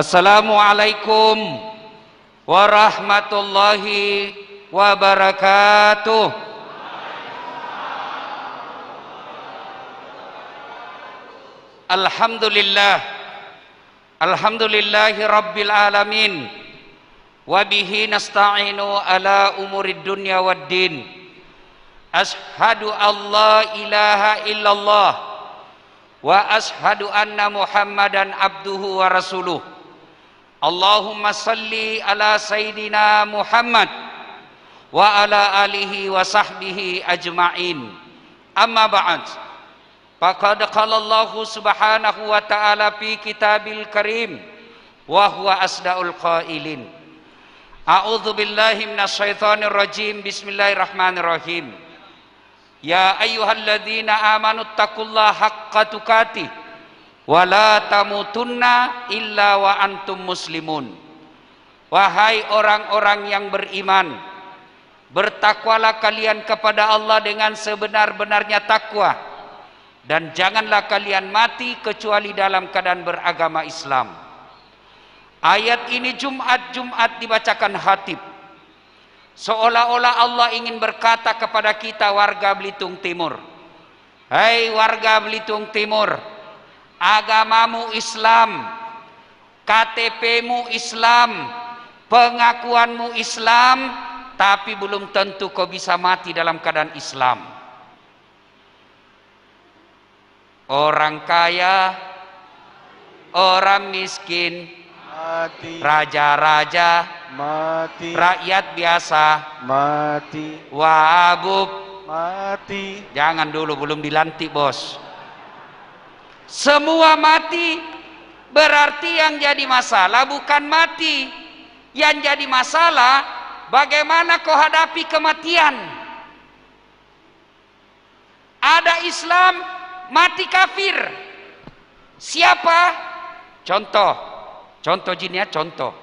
Assalamualaikum warahmatullahi wabarakatuh. Alhamdulillah, alhamdulillahi rabbil alamin, wabihi nasta'inu ala umurid dunya waddin. Ashhadu an la ilaha illallah wa ashhadu anna muhammadan abduhu wa rasuluh. Allahumma salli ala sayyidina Muhammad wa ala alihi wa sahbihi ajma'in. Amma ba'd. Faqad qala Allah subhanahu wa ta'ala fi kitabil karim wa huwa asdaqul qailin. A'udzu billahi minasyaitonir rajim. Bismillahirrahmanirrahim. Ya ayyuhalladzina amanu taqullaha haqqa tuqatih wa la tamutunna illa wa antum muslimun. Wahai orang-orang yang beriman, bertakwalah kalian kepada Allah dengan sebenar-benarnya takwa, dan janganlah kalian mati kecuali dalam keadaan beragama Islam. Ayat ini Jumat dibacakan khatib, seolah-olah Allah ingin berkata kepada kita warga Belitung Timur, hai warga Belitung Timur, agamamu Islam, KTP-mu Islam, pengakuanmu Islam, tapi belum tentu kau bisa mati dalam keadaan Islam. Orang kaya, orang miskin, mati. Raja-raja, mati. Rakyat biasa, mati. Wabub, mati. Jangan dulu, belum dilantik bos. Semua mati. Berarti yang jadi masalah bukan mati. Yang jadi masalah bagaimana kau hadapi kematian. Ada Islam mati kafir. Siapa? Contoh jin ya, contoh.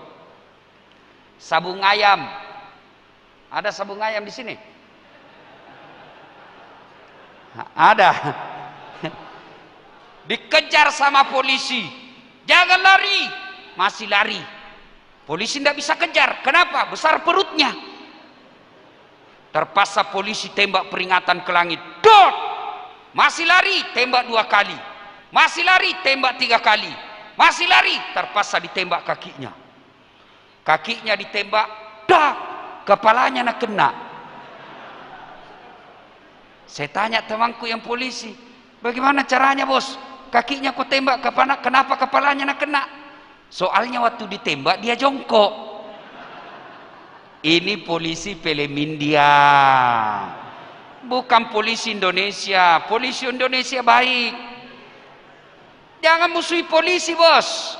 Sabung ayam. Ada sabung ayam di sini? Ada. Dikejar sama polisi, jangan lari, masih lari. Polisi tidak bisa kejar, kenapa? Besar perutnya. Terpaksa polisi tembak peringatan ke langit, dot. Masih lari, tembak 2 kali. Masih lari, tembak 3 kali. Masih lari, terpaksa ditembak kakinya. Kakinya ditembak, dak, kepalanya nak kena. Saya tanya temanku yang polisi, bagaimana caranya bos? Kakinya kau tembak, kenapa kepalanya nak kena? Soalnya waktu ditembak dia jongkok. Ini polisi film India, bukan polisi Indonesia. Polisi Indonesia baik. Jangan musuhi polisi bos.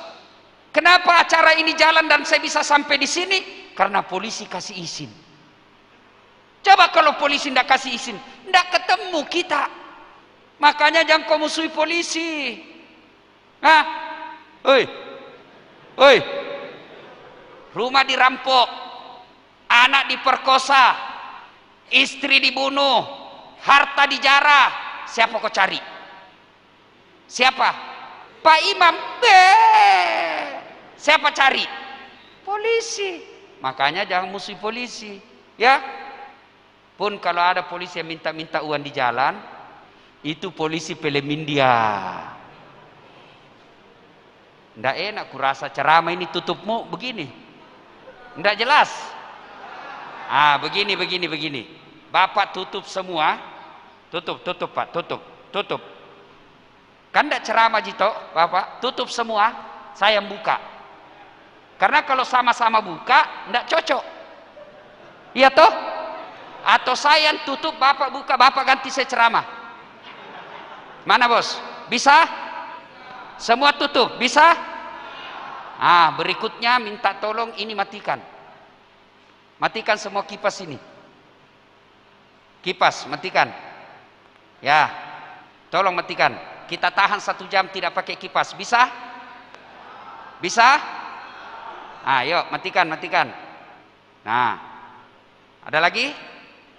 Kenapa acara ini jalan dan saya bisa sampai di sini? Karena polisi kasih izin. Coba kalau polisi tidak kasih izin, tidak ketemu kita. Makanya jangan kau musuhi polisi. Nah, oi, rumah dirampok, anak diperkosa, istri dibunuh, harta dijarah. Siapa kau cari? Siapa? Pak Imam. Siapa cari? Polisi. Makanya jangan musuhi polisi, ya. Pun kalau ada polisi yang minta-minta uang di jalan, itu polisi film India. Nggak enak kurasa ceramah ini tutupmu begini, nggak jelas. Begini. Bapak tutup semua, tutup Pak, tutup. Kan nggak ceramah Jito, Bapak tutup semua, saya buka. Karena kalau sama-sama buka, nggak cocok. Iya toh? Atau saya yang tutup, Bapak buka, Bapak ganti saya ceramah. Mana bos? Bisa? Semua tutup, bisa? Berikutnya minta tolong ini matikan. Matikan semua kipas ini. Kipas, matikan. Ya, tolong matikan. Kita tahan 1 jam tidak pakai kipas, bisa? Bisa? Yuk, matikan. Nah, ada lagi?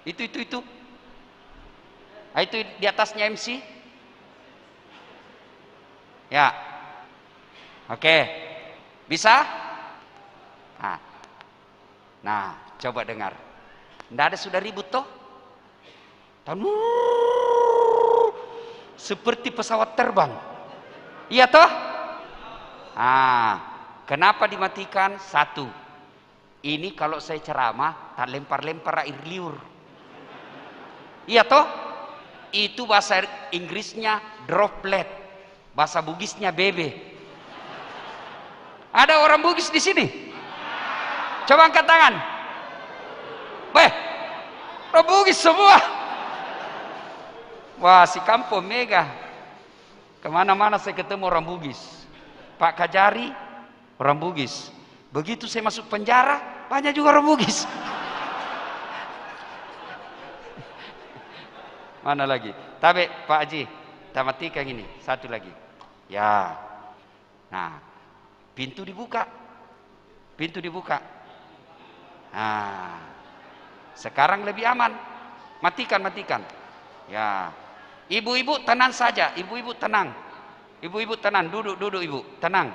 Itu. Itu di atasnya MC. Ya, oke. Bisa? Nah, coba dengar. Nggak ada sudah ribut toh? Seperti pesawat terbang. Iya toh? Kenapa dimatikan? Satu, ini kalau saya ceramah tak lempar-lempar air liur. Iya toh? Itu bahasa Inggrisnya droplet, bahasa Bugisnya bebe. Ada orang Bugis di sini? Coba angkat tangan. Orang Bugis semua. Wah, si kampung mega. Kemana-mana saya ketemu orang Bugis. Pak Kajari, orang Bugis. Begitu saya masuk penjara, banyak juga orang Bugis. Mana lagi? Tapi Pak Haji, tamatika gini, satu lagi. Ya. Nah, pintu dibuka. Pintu dibuka. Nah, sekarang lebih aman. Matikan. Ya. Ibu-ibu tenang saja, ibu-ibu tenang. Ibu-ibu tenang, duduk ibu, tenang.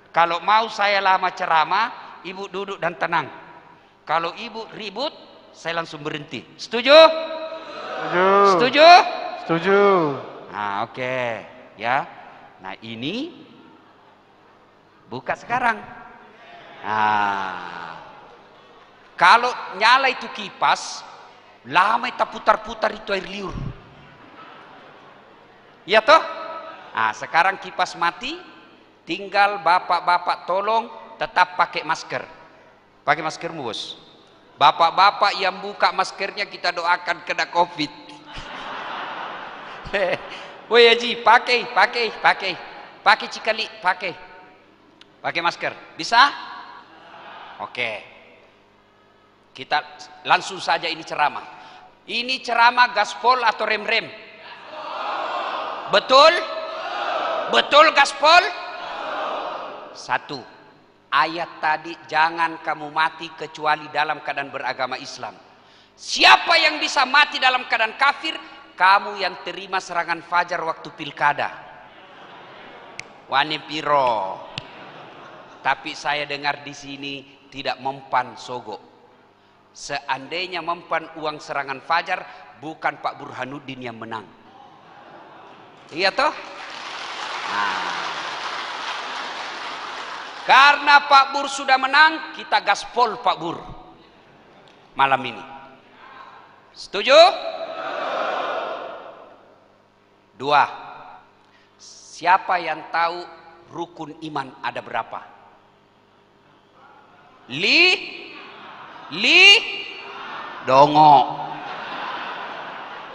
Kalau mau saya lama ceramah, ibu duduk dan tenang. Kalau ibu ribut, saya langsung berhenti. Setuju? Setuju? Setuju. Nah, oke. Ya. Nah, ini buka sekarang. Nah, kalau nyala itu kipas, lama kita putar-putar itu air liur. Iya toh? Nah, sekarang kipas mati, tinggal bapak-bapak tolong tetap pakai masker. Pakai maskermu, bos. Bapak-bapak yang buka maskernya kita doakan kena COVID. Woi Haji, pakai cikali, pakai masker. Bisa? Oke. Kita langsung saja ini ceramah. Ini ceramah gaspol atau rem-rem? Betul? Betul gaspol? Satu, ayat tadi, jangan kamu mati kecuali dalam keadaan beragama Islam. Siapa yang bisa mati dalam keadaan kafir? Kamu yang terima serangan fajar waktu pilkada. Wani piro. Tapi saya dengar di sini tidak mempan sogok. Seandainya mempan uang serangan fajar, bukan Pak Burhanuddin yang menang. Iya toh? Nah, karena Pak Bur sudah menang, kita gaspol Pak Bur malam ini. Setuju? Dua, siapa yang tahu rukun iman ada berapa? Dongo.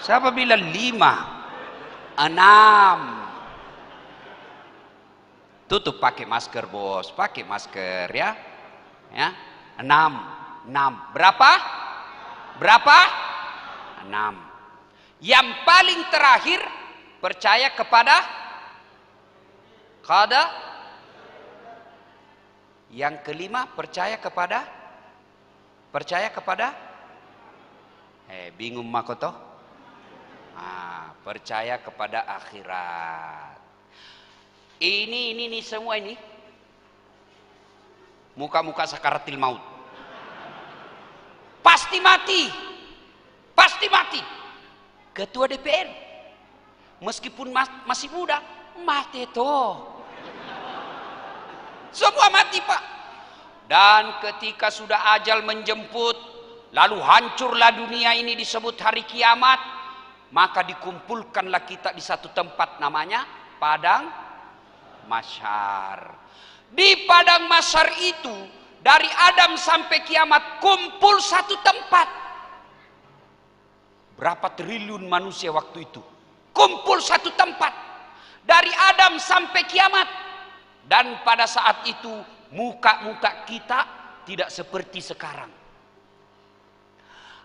Siapa bilang 5? 6. Tutup pakai masker, bos. Pakai masker ya. Ya. 6. Berapa? 6. Yang paling terakhir, percaya kepada qada. Yang kelima, percaya kepada bingung makoto. Percaya kepada akhirat. Ini semua ini muka-muka sakaratil maut. Pasti mati. Ketua DPR meskipun masih muda mati toh. Semua mati, Pak. Dan ketika sudah ajal menjemput, lalu hancurlah dunia ini disebut hari kiamat, maka dikumpulkanlah kita di satu tempat namanya padang mahsyar. Di padang mahsyar itu dari Adam sampai kiamat kumpul satu tempat. Berapa triliun manusia waktu itu kumpul satu tempat dari Adam sampai kiamat. Dan pada saat itu muka-muka kita tidak seperti sekarang.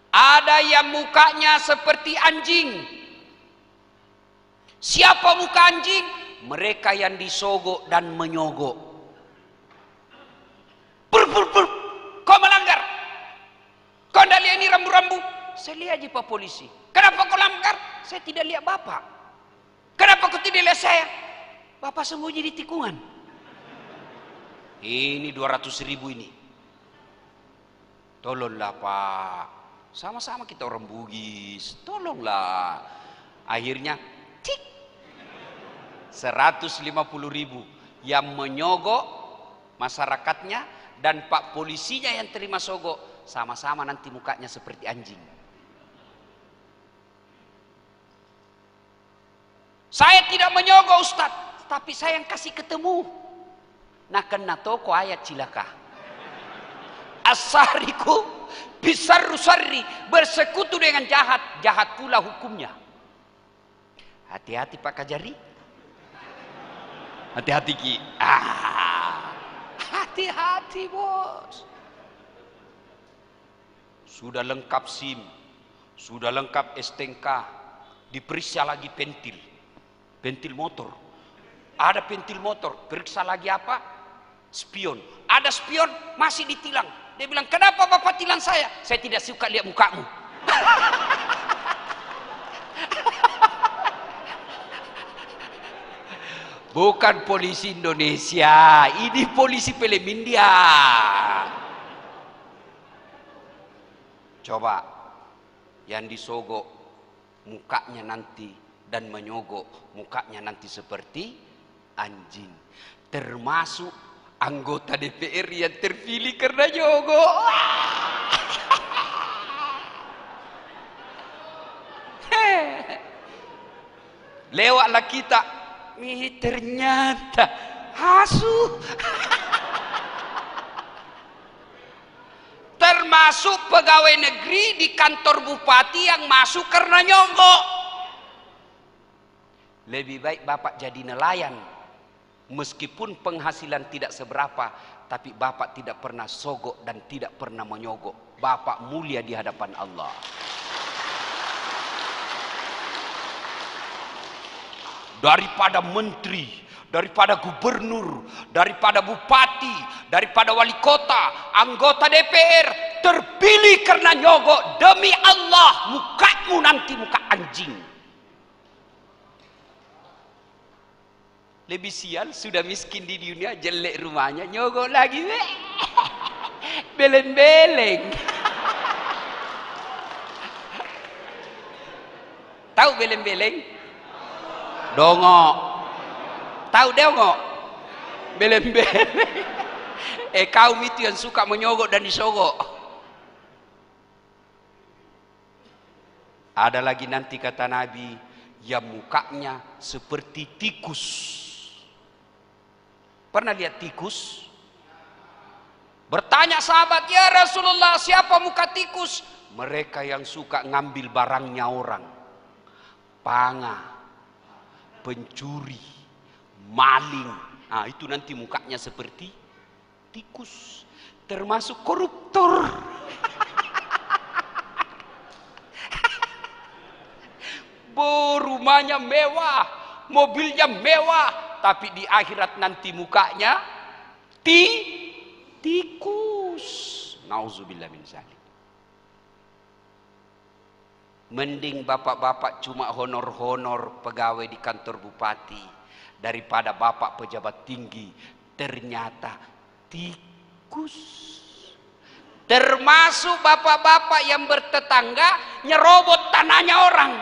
Ada yang mukanya seperti anjing. Siapa muka anjing? Mereka yang disogok dan menyogok. Kau melanggar. Kau tidak lihat ini rambu-rambu? Saya lihat aja Pak Polisi. Kenapa kau langgar? Saya tidak lihat Bapak. Kenapa kau tidak lihat saya? Bapak sembunyi di tikungan. Ini 200.000 ini. Tolonglah Pak. Sama-sama kita orang Bugis. Tolonglah. Akhirnya, cik. 150.000 yang menyogok masyarakatnya dan Pak polisinya yang terima sogok. Sama-sama nanti mukanya seperti anjing. Saya tidak menyogok Ustadz, tapi saya yang kasih ketemu. Nah kena toko ayat cilaka. As-sariku bisarru-sarri, bersekutu dengan jahat, jahat pula hukumnya. Hati-hati Pak Kajari. Hati-hati Ki. Hati-hati bos. Sudah lengkap SIM, sudah lengkap STNK, diperiksa lagi pentil motor. Ada pentil motor, periksa lagi apa? Spion. Ada spion, masih ditilang. Dia bilang, kenapa Bapak tilang saya? Saya tidak suka lihat mukamu. Bukan polisi Indonesia, ini polisi film India. Coba, yang disogok mukanya nanti dan menyogok mukanya nanti seperti anjing. Termasuk anggota DPR yang terpilih karena nyogok. Lewatlah kita. Ternyata hasu. Termasuk pegawai negeri di kantor bupati yang masuk karena nyogok. Lebih baik Bapak jadi nelayan. Meskipun penghasilan tidak seberapa, tapi Bapak tidak pernah sogok dan tidak pernah menyogok. Bapak mulia di hadapan Allah. Daripada menteri, daripada gubernur, daripada bupati, daripada wali kota, anggota DPR terpilih karena nyogok, demi Allah mukamu nanti muka anjing. Lebih sial, sudah miskin di dunia, jelek rumahnya, nyogok lagi. Beleng-beleng. Tahu beleng-beleng? Dongok. Tahu dongok? Beleng-beleng. Kaum itu yang suka menyogok dan disogok. Ada lagi nanti kata Nabi, yang mukanya seperti tikus. Pernah lihat tikus? Bertanya sahabat, ya Rasulullah, siapa muka tikus? Mereka yang suka ngambil barangnya orang. Panga, pencuri, maling. Nah, itu nanti mukanya seperti tikus. Termasuk koruptor. Rumahnya mewah, mobilnya mewah, tapi di akhirat nanti mukanya tikus. Nauzubillah min zalik. Mending bapak-bapak cuma honor-honor pegawai di kantor bupati daripada bapak pejabat tinggi ternyata tikus. Termasuk bapak-bapak yang bertetangga nyerobot tanahnya orang.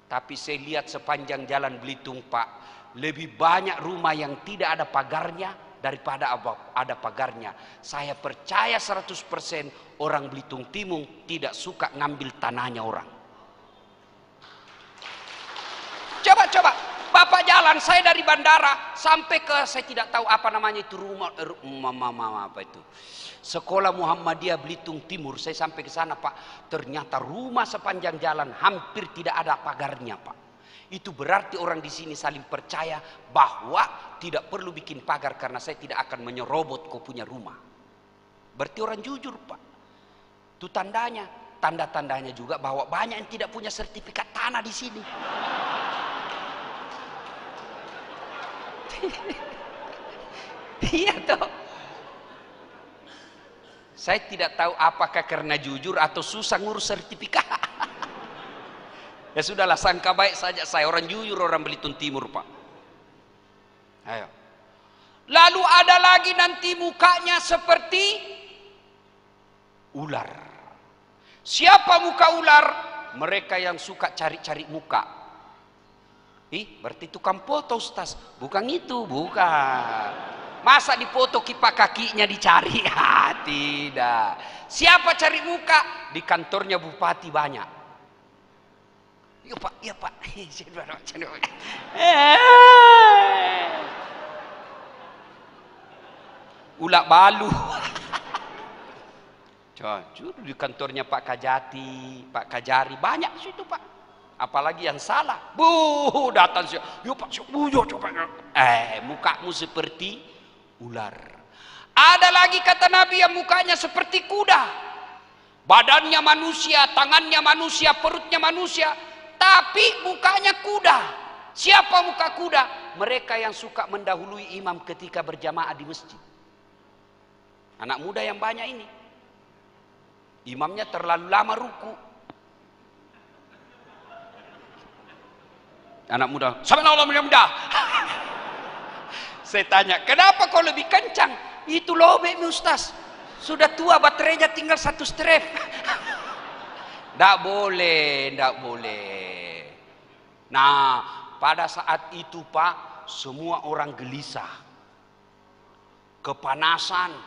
Tapi saya lihat sepanjang jalan Belitung Pak, lebih banyak rumah yang tidak ada pagarnya daripada ada pagarnya. Saya percaya 100% orang Belitung Timur tidak suka ngambil tanahnya orang. Coba, Bapak jalan, saya dari bandara sampai ke, saya tidak tahu apa namanya itu rumah, apa itu, Sekolah Muhammadiyah Belitung Timur. Saya sampai ke sana Pak, ternyata rumah sepanjang jalan hampir tidak ada pagarnya Pak. Itu berarti orang di sini saling percaya bahwa tidak perlu bikin pagar karena saya tidak akan menyerobot kau punya rumah. Berarti orang jujur Pak. Itu tandanya, tanda-tandanya juga bahwa banyak yang tidak punya sertifikat tanah di sini. Iya toh. Saya tidak tahu apakah karena jujur atau susah ngurus sertifikat. Ya sudahlah, sangka baik saja saya orang jujur, orang Belitung Timur Pak. Ayo. Lalu ada lagi nanti mukanya seperti ular. Siapa muka ular? Mereka yang suka cari-cari muka. Berarti tukang foto Ustaz. Bukan itu, bukan. Masa dipoto kipak kakinya dicari? Tidak. Siapa cari muka? Di kantornya bupati banyak. Iya Pak, iya Pak. Ulak balu. Jujur di kantornya Pak Kajati, Pak Kajari banyak situ Pak. Apalagi yang salah, datang sih, yuk Pak, coba. Mukamu seperti ular. Ada lagi kata Nabi yang mukanya seperti kuda, badannya manusia, tangannya manusia, perutnya manusia, tapi mukanya kuda. Siapa muka kuda? Mereka yang suka mendahului imam ketika berjamaah di masjid. Anak muda yang banyak ini, imamnya terlalu lama ruku. Anak muda, subhanallah muda. Saya tanya, kenapa kau lebih kencang? Itu lobek Ustaz. Sudah tua, baterainya tinggal 1 strap. Tidak boleh, tidak boleh. Nah, pada saat itu Pak, semua orang gelisah, kepanasan.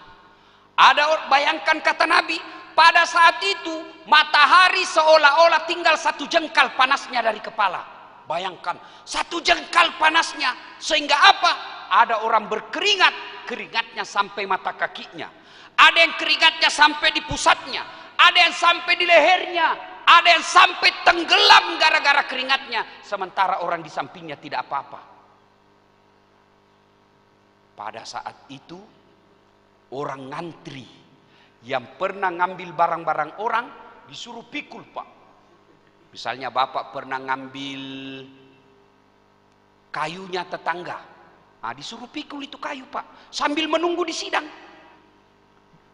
Bayangkan kata Nabi, pada saat itu matahari seolah-olah tinggal 1 jengkal panasnya dari kepala. Bayangkan 1 jengkal panasnya, sehingga apa? Ada orang berkeringat, keringatnya sampai mata kakinya. Ada yang keringatnya sampai di pusatnya, ada yang sampai di lehernya, ada yang sampai tenggelam gara-gara keringatnya, sementara orang di sampingnya tidak apa-apa. Pada saat itu orang ngantri yang pernah ngambil barang-barang orang disuruh pikul Pak. Misalnya bapak pernah ngambil kayunya tetangga, disuruh pikul itu kayu Pak, sambil menunggu di sidang.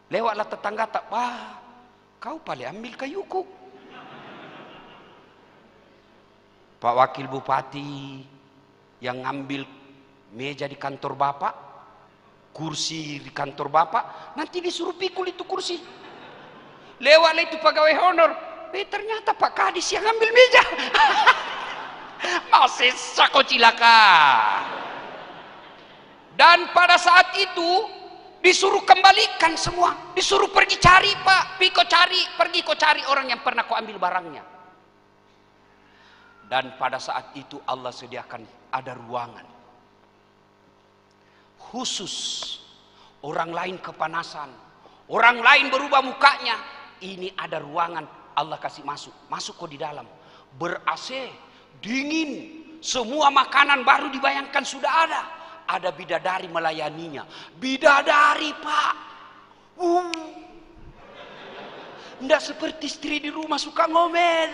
Lewatlah tetangga tak, wah kau paling ambil kayuku. Pak Wakil Bupati yang ngambil meja di kantor bapak, kursi di kantor bapak, nanti disuruh pikul itu kursi. Lewatlah itu pegawai honor, ternyata Pak Kadis yang ngambil meja. Masih sako cilaka. Dan pada saat itu disuruh kembalikan semua, disuruh pergi cari Pak, pergi kau cari orang yang pernah kau ambil barangnya. Dan pada saat itu Allah sediakan ada ruangan khusus, orang lain kepanasan, orang lain berubah mukanya, ini ada ruangan Allah kasih masuk kok di dalam, ber-AC, dingin, semua makanan baru dibayangkan sudah ada bidadari melayaninya, bidadari Pak, nggak seperti istri di rumah suka ngomel.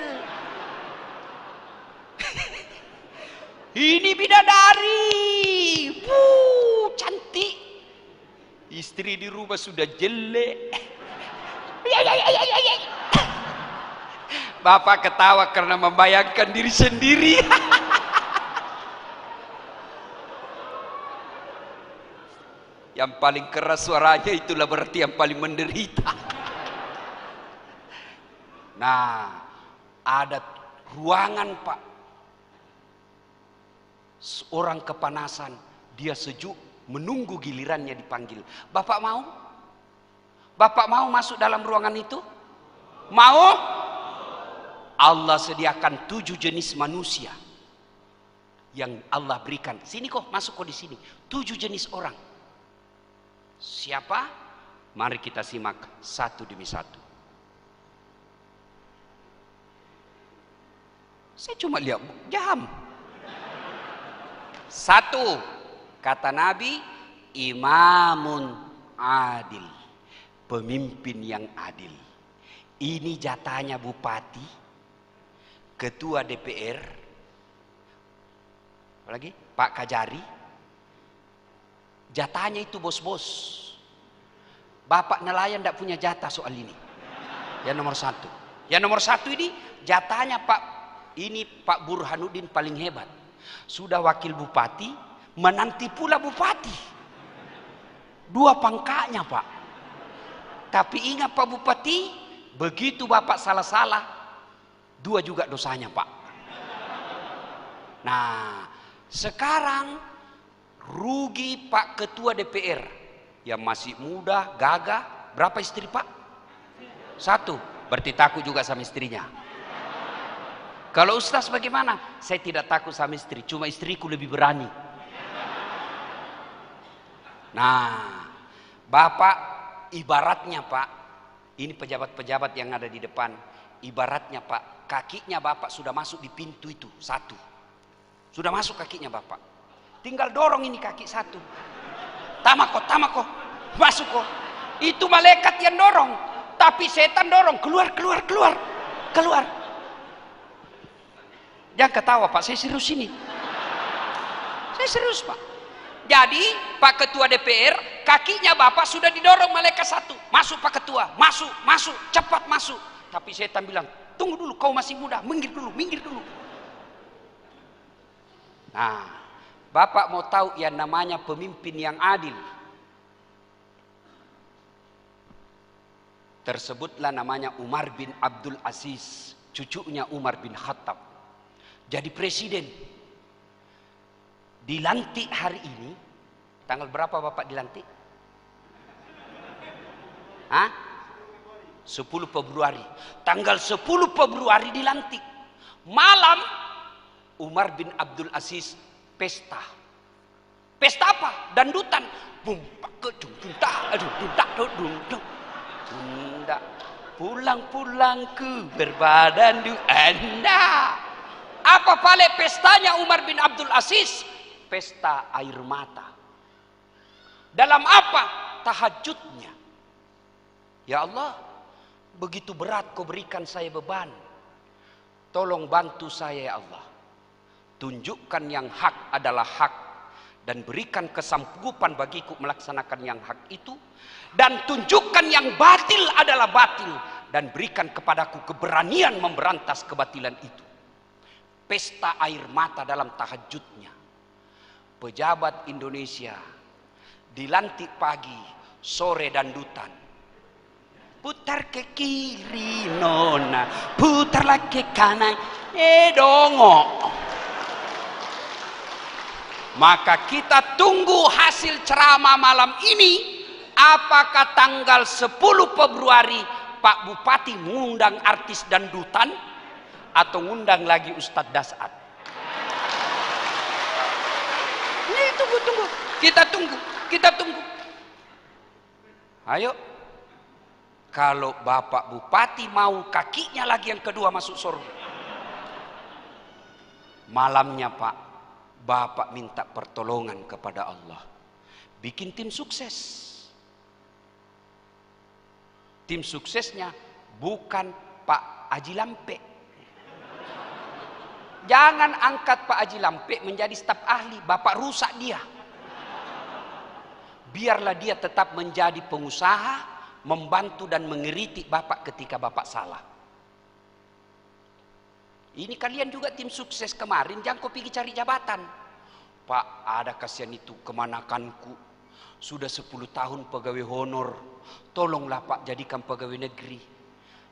Ini bidadari, cantik, istri di rumah sudah jelek. Bapak ketawa karena membayangkan diri sendiri. Yang paling keras suaranya itulah berarti yang paling menderita. Nah, ada ruangan Pak, orang kepanasan, dia sejuk menunggu gilirannya dipanggil. Bapak mau? Bapak mau masuk dalam ruangan itu? Mau? Allah sediakan 7 jenis manusia yang Allah berikan. Sini kok, masuk kok di sini. 7 jenis orang. Siapa? Mari kita simak satu demi satu. Saya cuma lihat jam. 1, kata Nabi, imamun adil, pemimpin yang adil. Ini jatahnya bupati, ketua DPR, apalagi Pak Kajari, jatahnya itu bos-bos. Bapak nelayan tidak punya jatah soal ini. Yang nomor 1. Yang nomor 1 ini jatahnya Pak Burhanuddin paling hebat. Sudah wakil bupati, menanti pula bupati. 2 pangkatnya Pak. Tapi ingat Pak Bupati, begitu Bapak salah-salah, 2 juga dosanya Pak. Nah, sekarang rugi Pak Ketua DPR yang masih muda, gagah. Berapa istri Pak? 1. Berarti takut juga sama istrinya. Kalau Ustaz bagaimana? Saya tidak takut sama istri, cuma istriku lebih berani. Nah, Bapak ibaratnya Pak, ini pejabat-pejabat yang ada di depan, ibaratnya Pak, kakinya Bapak sudah masuk di pintu itu 1. Sudah masuk kakinya Bapak. Tinggal dorong ini kaki 1. Tamako, masuk kok. Itu malaikat yang dorong, tapi setan dorong, keluar. Jangan ketawa Pak, saya serius ini. Saya serius Pak. Jadi Pak Ketua DPR, kakinya Bapak sudah didorong malaikat 1. Masuk Pak Ketua, masuk, cepat masuk. Tapi setan bilang, tunggu dulu, kau masih muda, minggir dulu. Nah, Bapak mau tahu yang namanya pemimpin yang adil? Tersebutlah namanya Umar bin Abdul Aziz, cucunya Umar bin Khattab. Jadi presiden. Dilantik hari ini. Tanggal berapa Bapak dilantik? 10 Februari. Tanggal 10 Februari dilantik. Malam Umar bin Abdul Aziz pesta. Pesta apa? Dandutan. Pulang-pulangku berbadan du Anda. Apa pale pestanya Umar bin Abdul Aziz? Pesta air mata. Dalam apa? Tahajudnya. Ya Allah, begitu berat kau berikan saya beban. Tolong bantu saya ya Allah. Tunjukkan yang hak adalah hak. Dan berikan kesanggupan bagiku melaksanakan yang hak itu. Dan tunjukkan yang batil adalah batil. Dan berikan kepadaku keberanian memberantas kebatilan itu. Pesta air mata dalam tahajudnya. Pejabat Indonesia dilantik pagi, sore dandutan. Putar ke kiri nona, putarlah ke kanan, dongok. Maka kita tunggu hasil ceramah malam ini. Apakah tanggal 10 Februari Pak Bupati mengundang artis dandutan atau ngundang lagi Ustadz Dasat? Ini tunggu. Kita tunggu. Ayo. Kalau Bapak Bupati mau kakinya lagi yang kedua masuk surga. Malamnya Pak, Bapak minta pertolongan kepada Allah. Bikin tim sukses. Tim suksesnya bukan Pak Haji Lampe. Jangan angkat Pak Haji Lampe menjadi staf ahli. Bapak rusak dia. Biarlah dia tetap menjadi pengusaha, membantu dan mengeritik Bapak ketika Bapak salah. Ini kalian juga tim sukses kemarin. Jangan kau pergi cari jabatan. Pak, ada kasihan itu kemanakanku. Sudah 10 tahun pegawai honor. Tolonglah Pak jadikan pegawai negeri.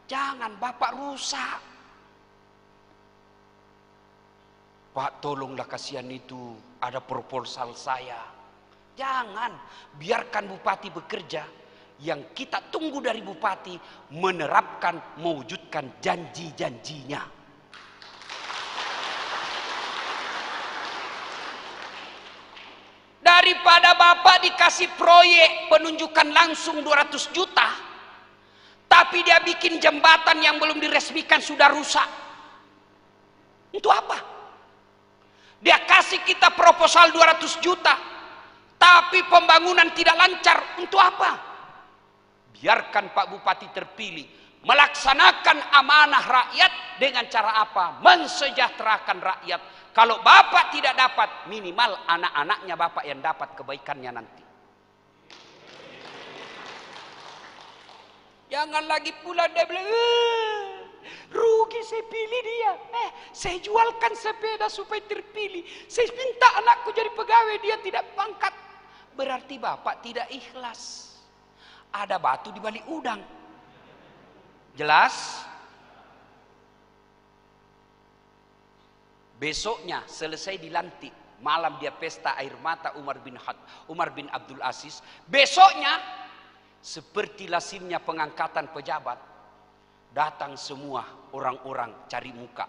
Jangan, Bapak rusak. Pak, tolonglah kasihan itu. Ada proposal saya. Jangan, biarkan Bupati bekerja. Yang kita tunggu dari Bupati menerapkan, mewujudkan janji-janjinya. Daripada Bapak dikasih proyek penunjukan langsung 200 juta, tapi dia bikin jembatan yang belum diresmikan sudah rusak. Untuk apa? Dia kasih kita proposal 200 juta, tapi pembangunan tidak lancar. Untuk apa? Biarkan Pak Bupati terpilih melaksanakan amanah rakyat dengan cara apa? Mensejahterakan rakyat. Kalau Bapak tidak dapat, minimal anak-anaknya Bapak yang dapat kebaikannya nanti. Jangan lagi pula dia bilang, rugi saya pilih dia. Saya jualkan sepeda supaya terpilih. Saya minta anakku jadi pegawai, dia tidak pangkat. berarti Bapak tidak ikhlas. Ada batu di balik udang. Jelas? Besoknya selesai dilantik, malam dia pesta air mata Umar bin Abdul Aziz. Besoknya seperti lazimnya pengangkatan pejabat, datang semua orang-orang cari muka.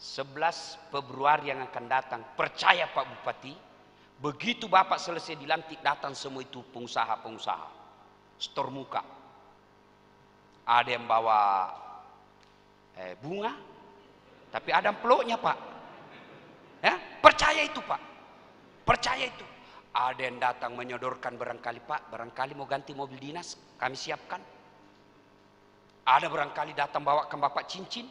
11 Februari yang akan datang, percaya Pak Bupati, begitu Bapak selesai dilantik, datang semua itu pengusaha-pengusaha, stor muka. Ada yang bawa bunga, tapi ada amplopnya Pak. Ya, percaya itu Pak, percaya itu. Ada yang datang menyodorkan barangkali, Pak, barangkali mau ganti mobil dinas, kami siapkan. Ada barangkali datang bawakan Bapak cincin,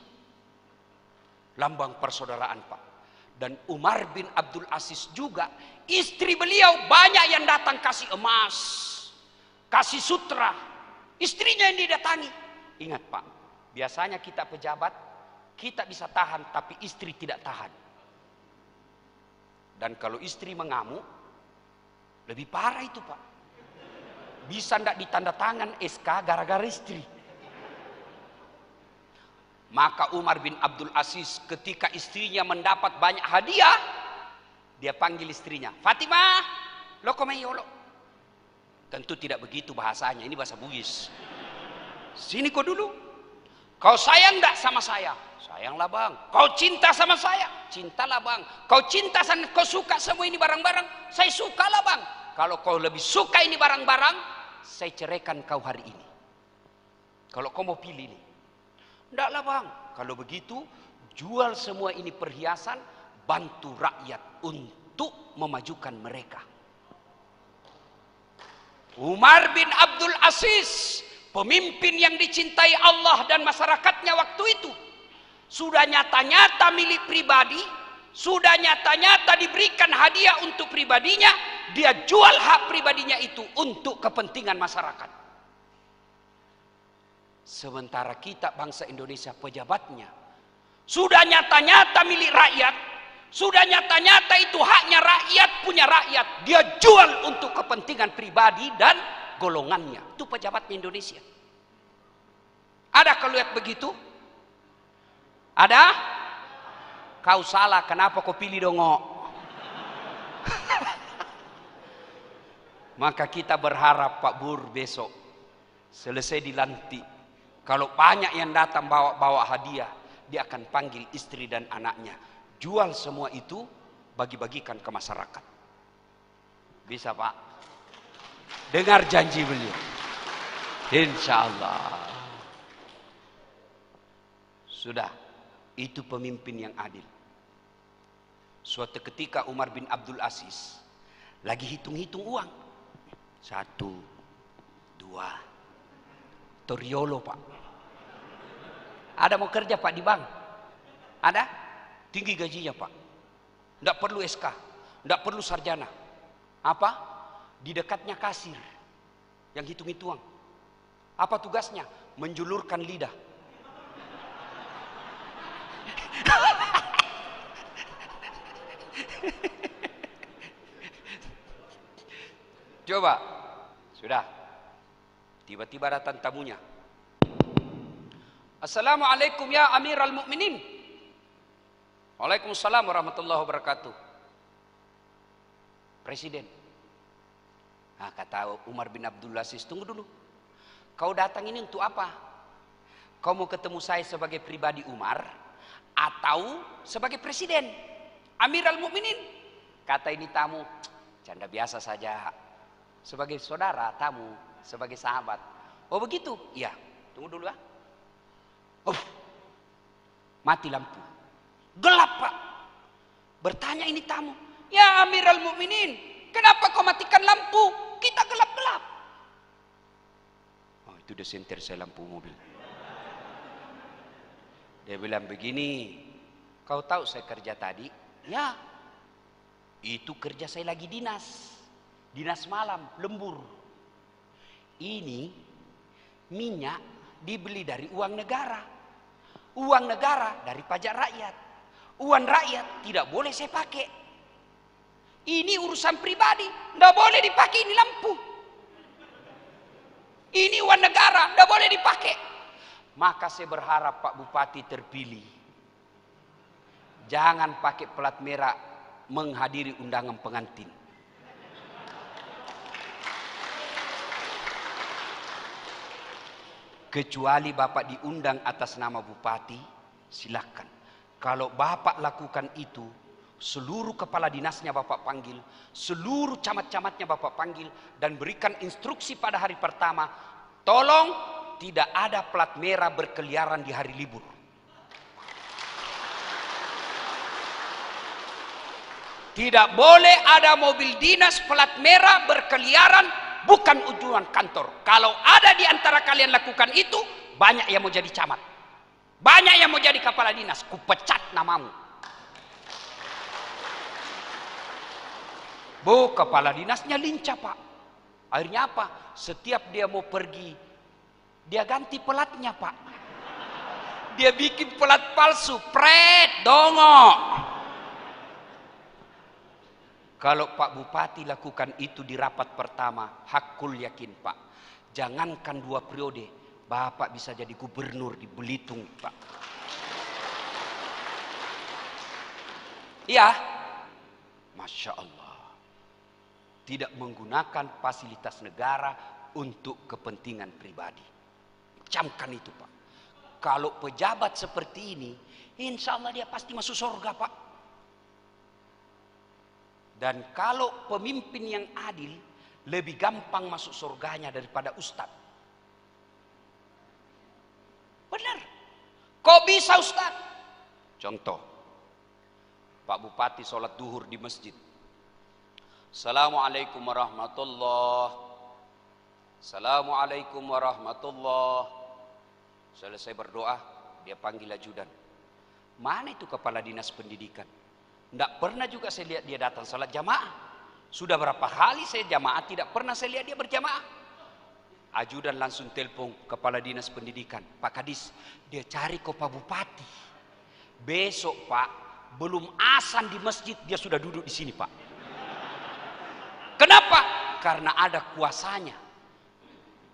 lambang persaudaraan Pak. Dan Umar bin Abdul Aziz juga, istri beliau banyak yang datang kasih emas, kasih sutra, istrinya yang didatangi. Ingat Pak, biasanya kita pejabat, kita bisa tahan, tapi istri tidak tahan. Dan kalau istri mengamuk, lebih parah itu Pak. Bisa tidak ditanda tangan SK gara-gara istri. Maka Umar bin Abdul Aziz ketika istrinya mendapat banyak hadiah, dia panggil istrinya, Fatimah, lo komeyolo. Tentu tidak begitu bahasanya, ini bahasa Bugis. Sini kau dulu. Kau sayang enggak sama saya? Sayanglah bang. Kau cinta sama saya? Cintalah bang. Kau cinta sama, kau suka semua ini barang-barang? Saya sukalah bang. Kalau kau lebih suka ini barang-barang, saya ceraikan kau hari ini. Kalau kau mau pilih nih. Enggaklah bang. Kalau begitu, jual semua ini perhiasan, bantu rakyat untuk memajukan mereka. Umar bin Abdul Aziz, pemimpin yang dicintai Allah dan masyarakatnya waktu itu, sudah nyata-nyata milik pribadi, sudah nyata-nyata diberikan hadiah untuk pribadinya, dia jual hak pribadinya itu untuk kepentingan masyarakat. Sementara kita bangsa Indonesia, pejabatnya sudah nyata-nyata milik rakyat, sudah nyata-nyata itu haknya rakyat, punya rakyat, dia jual untuk kepentingan pribadi dan golongannya. Itu pejabatnya Indonesia. Ada kalau lihat begitu? Ada? Kau salah, kenapa kau pilih dongok? Maka kita berharap Pak Bur besok selesai dilantik, kalau banyak yang datang bawa hadiah, dia akan panggil istri dan anaknya, jual semua itu, bagi-bagikan ke masyarakat. Bisa Pak? Dengar janji beliau. Insya Allah. Sudah, itu pemimpin yang adil. Suatu ketika Umar bin Abdul Aziz lagi hitung-hitung uang. 1, 2, Toriolo Pak. Ada mau kerja Pak di bank? Ada? Tinggi gajinya Pak. Tidak perlu SK, tidak perlu sarjana. Apa? Di dekatnya kasir yang hitung-hitung uang. Apa tugasnya? Menjulurkan lidah. Coba, sudah. Tiba-tiba datang tamunya. Assalamualaikum ya Amirul Mukminin. Waalaikumsalam warahmatullahi wabarakatuh. Presiden. Nah, kata Umar bin Abdul Aziz, tunggu dulu. Kau datang ini untuk apa? Kau mau ketemu saya sebagai pribadi Umar atau sebagai presiden? Amirul Mukminin. Kata ini tamu, canda biasa saja. Sebagai saudara, tamu, sebagai sahabat. Oh begitu? Iya. Tunggu dulu ya. Mati lampu. Gelap Pak. Bertanya ini tamu, ya Amirul Mukminin, kenapa kau matikan lampu? Kita gelap-gelap. Oh itu udah senter saya lampu mobil. Dia bilang begini, kau tahu saya kerja tadi? Ya, itu kerja saya lagi dinas. Dinas malam, lembur. Ini minyak dibeli dari uang negara. Uang negara dari pajak rakyat. Uang rakyat tidak boleh saya pakai. Ini urusan pribadi, nggak boleh dipakai ini lampu. Ini uang negara, nggak boleh dipakai. Maka saya berharap Pak Bupati terpilih, jangan pakai plat merah menghadiri undangan pengantin. Kecuali Bapak diundang atas nama Bupati, silakan. Kalau Bapak lakukan itu, seluruh kepala dinasnya Bapak panggil, seluruh camat-camatnya Bapak panggil, dan berikan instruksi pada hari pertama, tolong tidak ada plat merah berkeliaran di hari libur. Tidak boleh ada mobil dinas plat merah berkeliaran bukan tujuan kantor. Kalau ada di antara kalian lakukan itu, banyak yang mau jadi camat, banyak yang mau jadi kepala dinas, kupecat namamu. Bu, kepala dinasnya lincah Pak. Akhirnya apa? Setiap dia mau pergi, dia ganti pelatnya Pak. Dia bikin pelat palsu, pret, dongok. Kalau Pak Bupati lakukan itu di rapat pertama, hakul yakin Pak, jangankan 2 periode, Bapak bisa jadi gubernur di Belitung Pak. Iya, Masya Allah. Tidak menggunakan fasilitas negara untuk kepentingan pribadi. Camkan itu Pak. Kalau pejabat seperti ini, insya Allah dia pasti masuk surga Pak. Dan kalau pemimpin yang adil, lebih gampang masuk surganya daripada ustadz. Benar. Kok bisa ustadz? Contoh, Pak Bupati sholat duhur di masjid. Assalamualaikum warahmatullahi. Assalamualaikum warahmatullahi. Selesai berdoa, dia panggil ajudan. Mana itu kepala dinas pendidikan? Tidak pernah juga saya lihat dia datang salat jamaah. Sudah berapa kali saya jamaah, tidak pernah saya lihat dia berjamaah. Ajudan langsung telepon kepala dinas pendidikan, Pak Kadis, dia cari ke Pak Bupati. Besok Pak, belum azan di masjid dia sudah duduk di sini Pak. Kenapa? Karena ada kuasanya.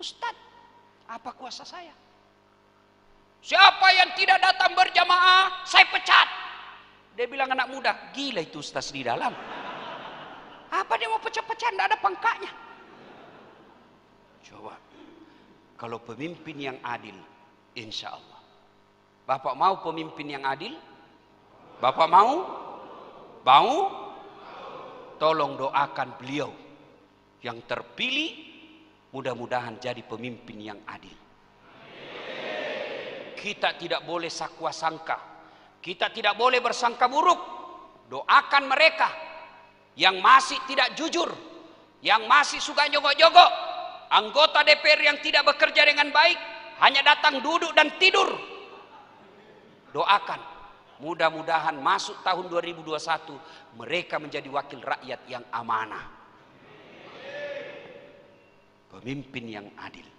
Ustadz, apa kuasa saya? Siapa yang tidak datang berjamaah, saya pecat. Dia bilang anak muda, gila itu ustaz di dalam. Apa dia mau pecah-pecah, tidak ada pangkatnya. Coba, kalau pemimpin yang adil, insya Allah. Bapak mau pemimpin yang adil? Bapak mau? Mau? Tolong doakan beliau yang terpilih, mudah-mudahan jadi pemimpin yang adil. Kita tidak boleh sakwa sangka. Kita tidak boleh bersangka buruk. Doakan mereka yang masih tidak jujur, yang masih suka jogok-jogok, anggota DPR yang tidak bekerja dengan baik, hanya datang duduk dan tidur. Doakan, mudah-mudahan masuk tahun 2021 mereka menjadi wakil rakyat yang amanah, pemimpin yang adil.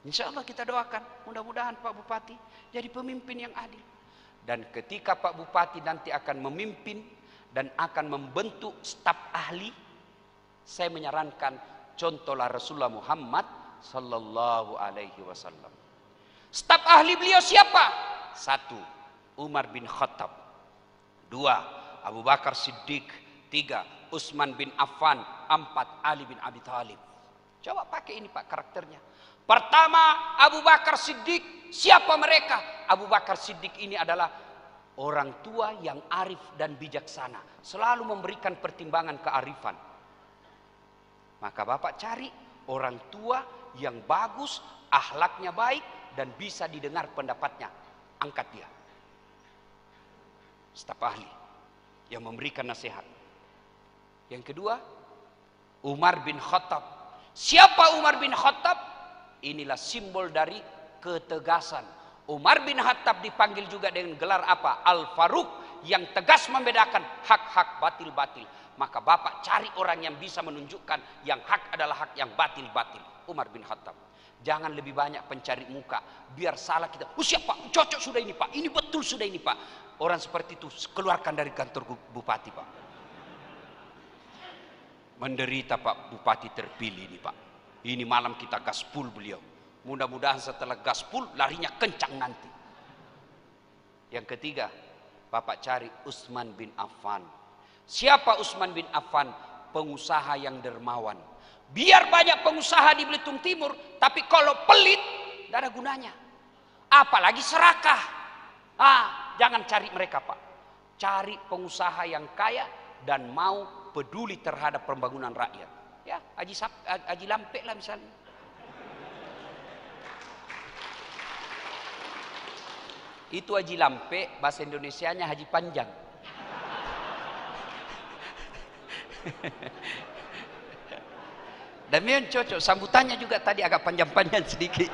Insya Allah kita doakan, mudah-mudahan Pak Bupati jadi pemimpin yang adil. Dan ketika Pak Bupati nanti akan memimpin dan akan membentuk staf ahli, saya menyarankan contohlah Rasulullah Muhammad sallallahu alaihi wasallam. Staf ahli beliau siapa? 1. Umar bin Khattab. 2. Abu Bakar Siddiq. 3. Utsman bin Affan. 4. Ali bin Abi Thalib. Coba pakai ini Pak karakternya. Pertama, Abu Bakar Siddiq. Siapa mereka? Abu Bakar Siddiq ini adalah orang tua yang arif dan bijaksana, selalu memberikan pertimbangan kearifan. Maka Bapak cari orang tua yang bagus, akhlaknya baik, dan bisa didengar pendapatnya. Angkat dia. Staf ahli yang memberikan nasihat. Yang kedua, Umar bin Khattab. Siapa Umar bin Khattab? Inilah simbol dari ketegasan. Umar bin Khattab dipanggil juga dengan gelar apa? Al-Faruq, yang tegas membedakan hak-hak batil-batil. Maka Bapak cari orang yang bisa menunjukkan yang hak adalah hak, yang batil-batil. Umar bin Khattab. Jangan lebih banyak pencari muka, biar salah kita. Oh siapa? Cocok sudah ini Pak, ini betul sudah ini Pak. Orang seperti itu keluarkan dari kantor bupati Pak. Menderita Pak Bupati terpilih ini Pak. Ini malam kita gaspul beliau. Mudah-mudahan setelah gaspul larinya kencang nanti. Yang ketiga, Bapak cari Utsman bin Affan. Siapa Utsman bin Affan? Pengusaha yang dermawan. Biar banyak pengusaha di Belitung Timur, tapi kalau pelit, tidak ada gunanya. Apalagi serakah. Jangan cari mereka Pak. Cari pengusaha yang kaya dan mau peduli terhadap pembangunan rakyat. Ya, Haji Lampek lah misalnya. Itu Haji Lampek, bahasa Indonesianya Haji Panjang. Dan memang cocok, sambutannya juga tadi agak panjang-panjang sedikit.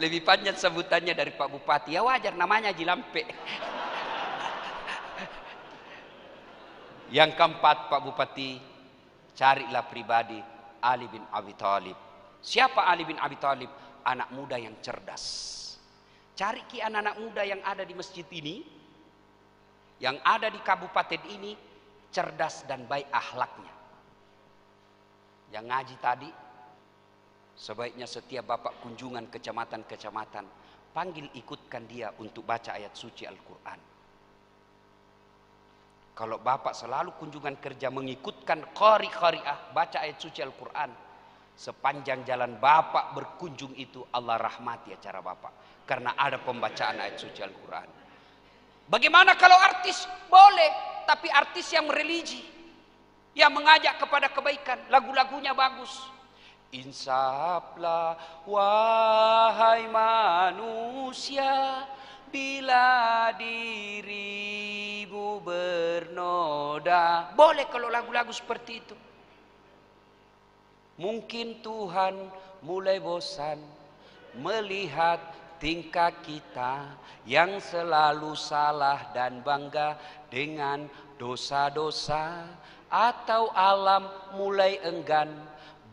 Lebih panjang sambutannya dari Pak Bupati. Ya wajar, namanya Haji Lampek. Yang keempat Pak Bupati, carilah pribadi Ali bin Abi Thalib. Siapa Ali bin Abi Thalib? Anak muda yang cerdas. Cari anak-anak muda yang ada di masjid ini, yang ada di kabupaten ini, cerdas dan baik akhlaknya. Yang ngaji tadi, sebaiknya setiap Bapak kunjungan kecamatan-kecamatan, panggil ikutkan dia untuk baca ayat suci Al-Quran. Kalau Bapak selalu kunjungan kerja mengikutkan qari-qari'ah, baca ayat suci Al-Quran, sepanjang jalan Bapak berkunjung itu Allah rahmati acara Bapak. Karena ada pembacaan ayat suci Al-Quran. Bagaimana kalau artis? Boleh, tapi artis yang religi, yang mengajak kepada kebaikan, lagu-lagunya bagus. Insaflah wahai manusia, bila dirimu bernoda. Boleh kalau lagu-lagu seperti itu. Mungkin Tuhan mulai bosan melihat tingkah kita yang selalu salah dan bangga dengan dosa-dosa, atau alam mulai enggan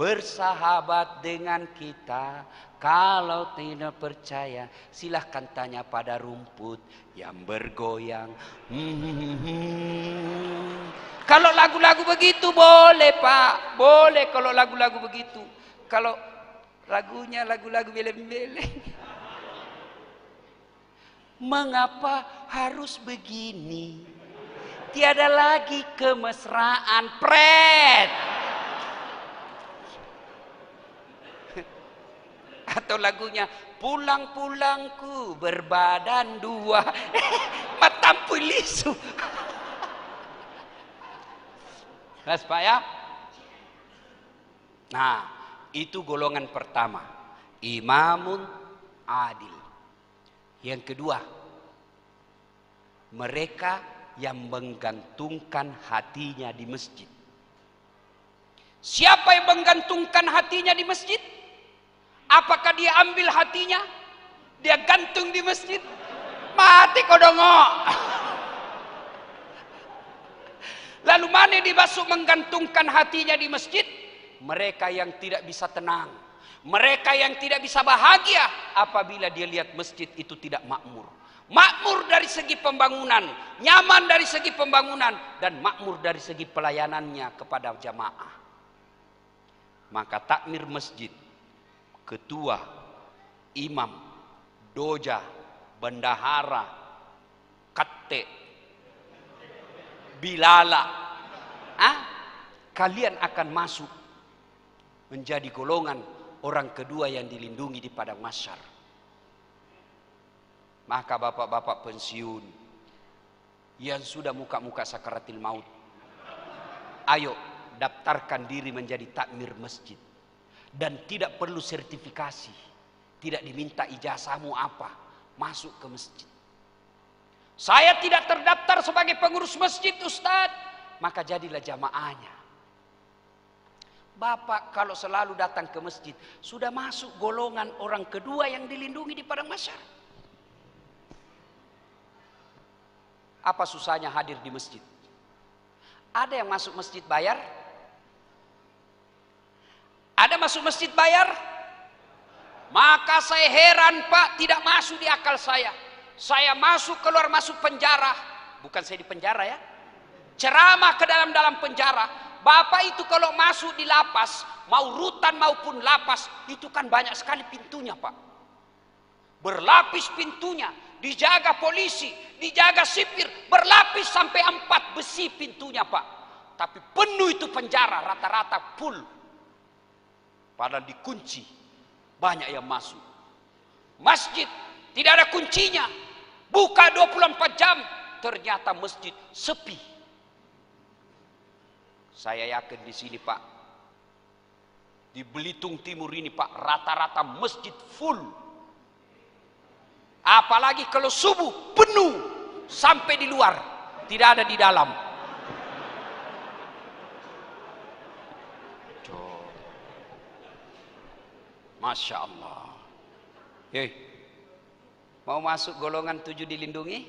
bersahabat dengan kita. Kalau tidak percaya, silahkan tanya pada rumput yang bergoyang. Kalau lagu-lagu begitu boleh Pak, boleh kalau lagu-lagu begitu. Kalau lagunya lagu-lagu beleng-beleng, mengapa harus begini? Tiada lagi kemesraan, pret. Atau lagunya pulang-pulangku berbadan dua, matampu lisu. Mas Pak ya. Nah, itu golongan pertama, imamun adil. Yang kedua, mereka yang menggantungkan hatinya di masjid. Siapa yang menggantungkan hatinya di masjid? Apakah dia ambil hatinya, dia gantung di masjid? Mati kodongo. Lalu mana yang dimaksud menggantungkan hatinya di masjid? Mereka yang tidak bisa tenang, mereka yang tidak bisa bahagia apabila dia lihat masjid itu tidak makmur. Makmur dari segi pembangunan, nyaman dari segi pembangunan, dan makmur dari segi pelayanannya kepada jamaah. Maka takmir masjid, ketua, imam, doja, bendahara, kate, bilala, kalian akan masuk menjadi golongan orang kedua yang dilindungi di padang mahsyar. Maka bapak-bapak pensiun yang sudah muka-muka sakaratil maut, ayo daftarkan diri menjadi takmir masjid. Dan tidak perlu sertifikasi, tidak diminta ijazahmu apa, masuk ke masjid. Saya tidak terdaftar sebagai pengurus masjid Ustadz, maka jadilah jamaahnya. Bapak kalau selalu datang ke masjid, sudah masuk golongan orang kedua yang dilindungi di padang mahsyar. Apa susahnya hadir di masjid? Ada yang masuk masjid bayar? Ada masuk masjid bayar? Maka saya heran Pak, tidak masuk di akal saya. Saya masuk keluar masuk penjara. Bukan saya di penjara ya. ceramah ke dalam penjara. Bapak itu kalau masuk di lapas, mau rutan maupun lapas, itu kan banyak sekali pintunya, Pak. Berlapis pintunya, dijaga polisi, dijaga sipir, berlapis sampai 4 besi pintunya, Pak. Tapi penuh itu penjara, rata-rata full. Padahal dikunci, banyak yang masuk. Masjid tidak ada kuncinya, buka 24 jam, ternyata masjid sepi. Saya yakin di sini, Pak, di Belitung Timur ini, Pak, rata-rata masjid full. Apalagi kalau subuh penuh sampai di luar, tidak ada di dalam. Masya Allah. Hei, mau masuk golongan 7 dilindungi?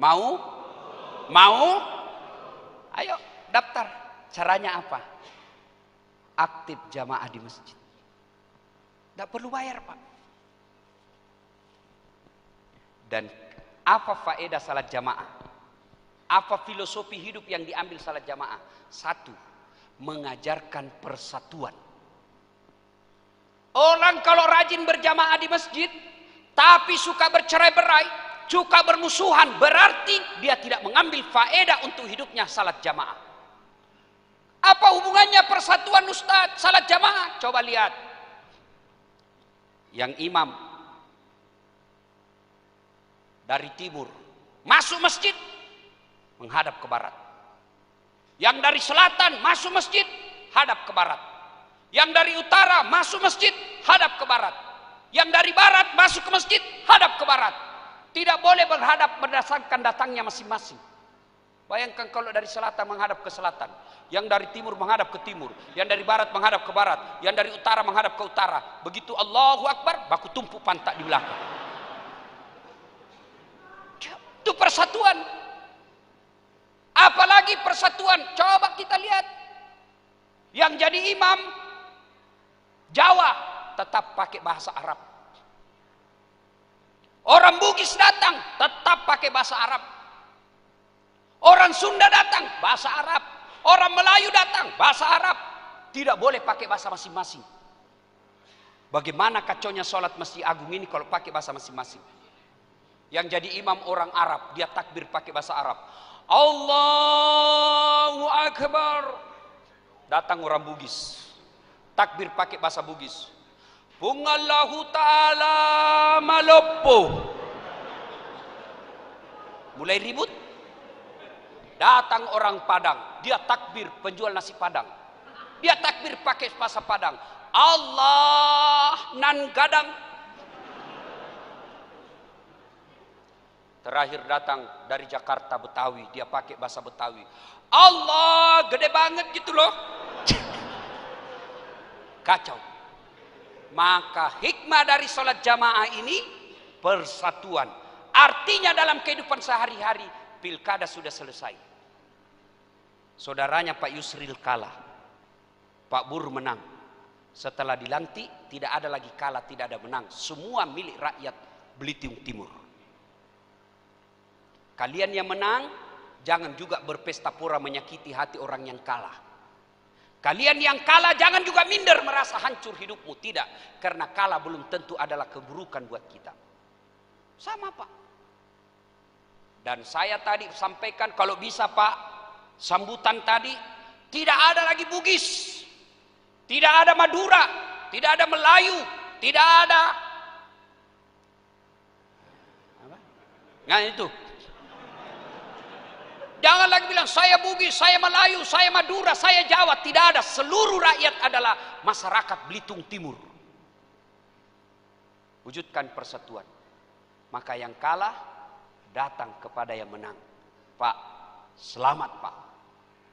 Mau? Mau? Ayo daftar. Caranya apa? Aktif jamaah di masjid. Tidak perlu bayar, Pak. Dan apa faedah salat jamaah? Apa filosofi hidup yang diambil salat jamaah? 1, mengajarkan persatuan. Orang kalau rajin berjamaah di masjid, tapi suka bercerai-berai, suka bermusuhan, berarti dia tidak mengambil faedah untuk hidupnya salat jamaah. Apa hubungannya persatuan Ustaz salat jamaah? Coba lihat. Yang imam dari timur masuk masjid menghadap ke barat. Yang dari selatan masuk masjid hadap ke barat. Yang dari utara masuk masjid hadap ke barat. Yang dari barat masuk ke masjid hadap ke barat. Tidak boleh berhadap berdasarkan datangnya masing-masing. Bayangkan kalau dari selatan menghadap ke selatan, yang dari timur menghadap ke timur, yang dari barat menghadap ke barat, yang dari utara menghadap ke utara. Begitu Allahu Akbar, baku tumpuk pantat di belakang. Itu persatuan. Apalagi persatuan, coba kita lihat. Yang jadi imam Jawa tetap pakai bahasa Arab. Orang Bugis datang tetap pakai bahasa Arab. Orang Sunda datang bahasa Arab. Orang Melayu datang bahasa Arab. Tidak boleh pakai bahasa masing-masing. Bagaimana kacaunya sholat Masjid Agung ini kalau pakai bahasa masing-masing? Yang jadi imam orang Arab, dia takbir pakai bahasa Arab. Allahu Akbar. Datang orang Bugis, takbir pakai bahasa Bugis. Pungallahu ta'ala malopo. Mulai ribut. Datang orang Padang, dia takbir penjual nasi Padang. Dia takbir pakai bahasa Padang. Allah nan gadang. Terakhir datang dari Jakarta Betawi, dia pakai bahasa Betawi. Allah gede banget gitu loh. Kacau. Maka hikmah dari sholat jamaah ini persatuan. Artinya dalam kehidupan sehari-hari pilkada sudah selesai. Saudaranya Pak Yusril kalah, Pak Bur menang. Setelah dilantik tidak ada lagi kalah, tidak ada menang. Semua milik rakyat Belitung Timur. Kalian yang menang jangan juga berpesta pora menyakiti hati orang yang kalah. Kalian yang kalah jangan juga minder merasa hancur hidupmu. Tidak, karena kalah belum tentu adalah keburukan buat kita. Sama, Pak. Dan saya tadi sampaikan kalau bisa, Pak, sambutan tadi tidak ada lagi Bugis, tidak ada Madura, tidak ada Melayu, tidak ada apa? Nah itu. Jangan lagi bilang saya Bugis, saya Melayu, saya Madura, saya Jawa. Tidak ada. Seluruh rakyat adalah masyarakat Belitung Timur. Wujudkan persatuan. Maka yang kalah datang kepada yang menang. Pak, selamat Pak.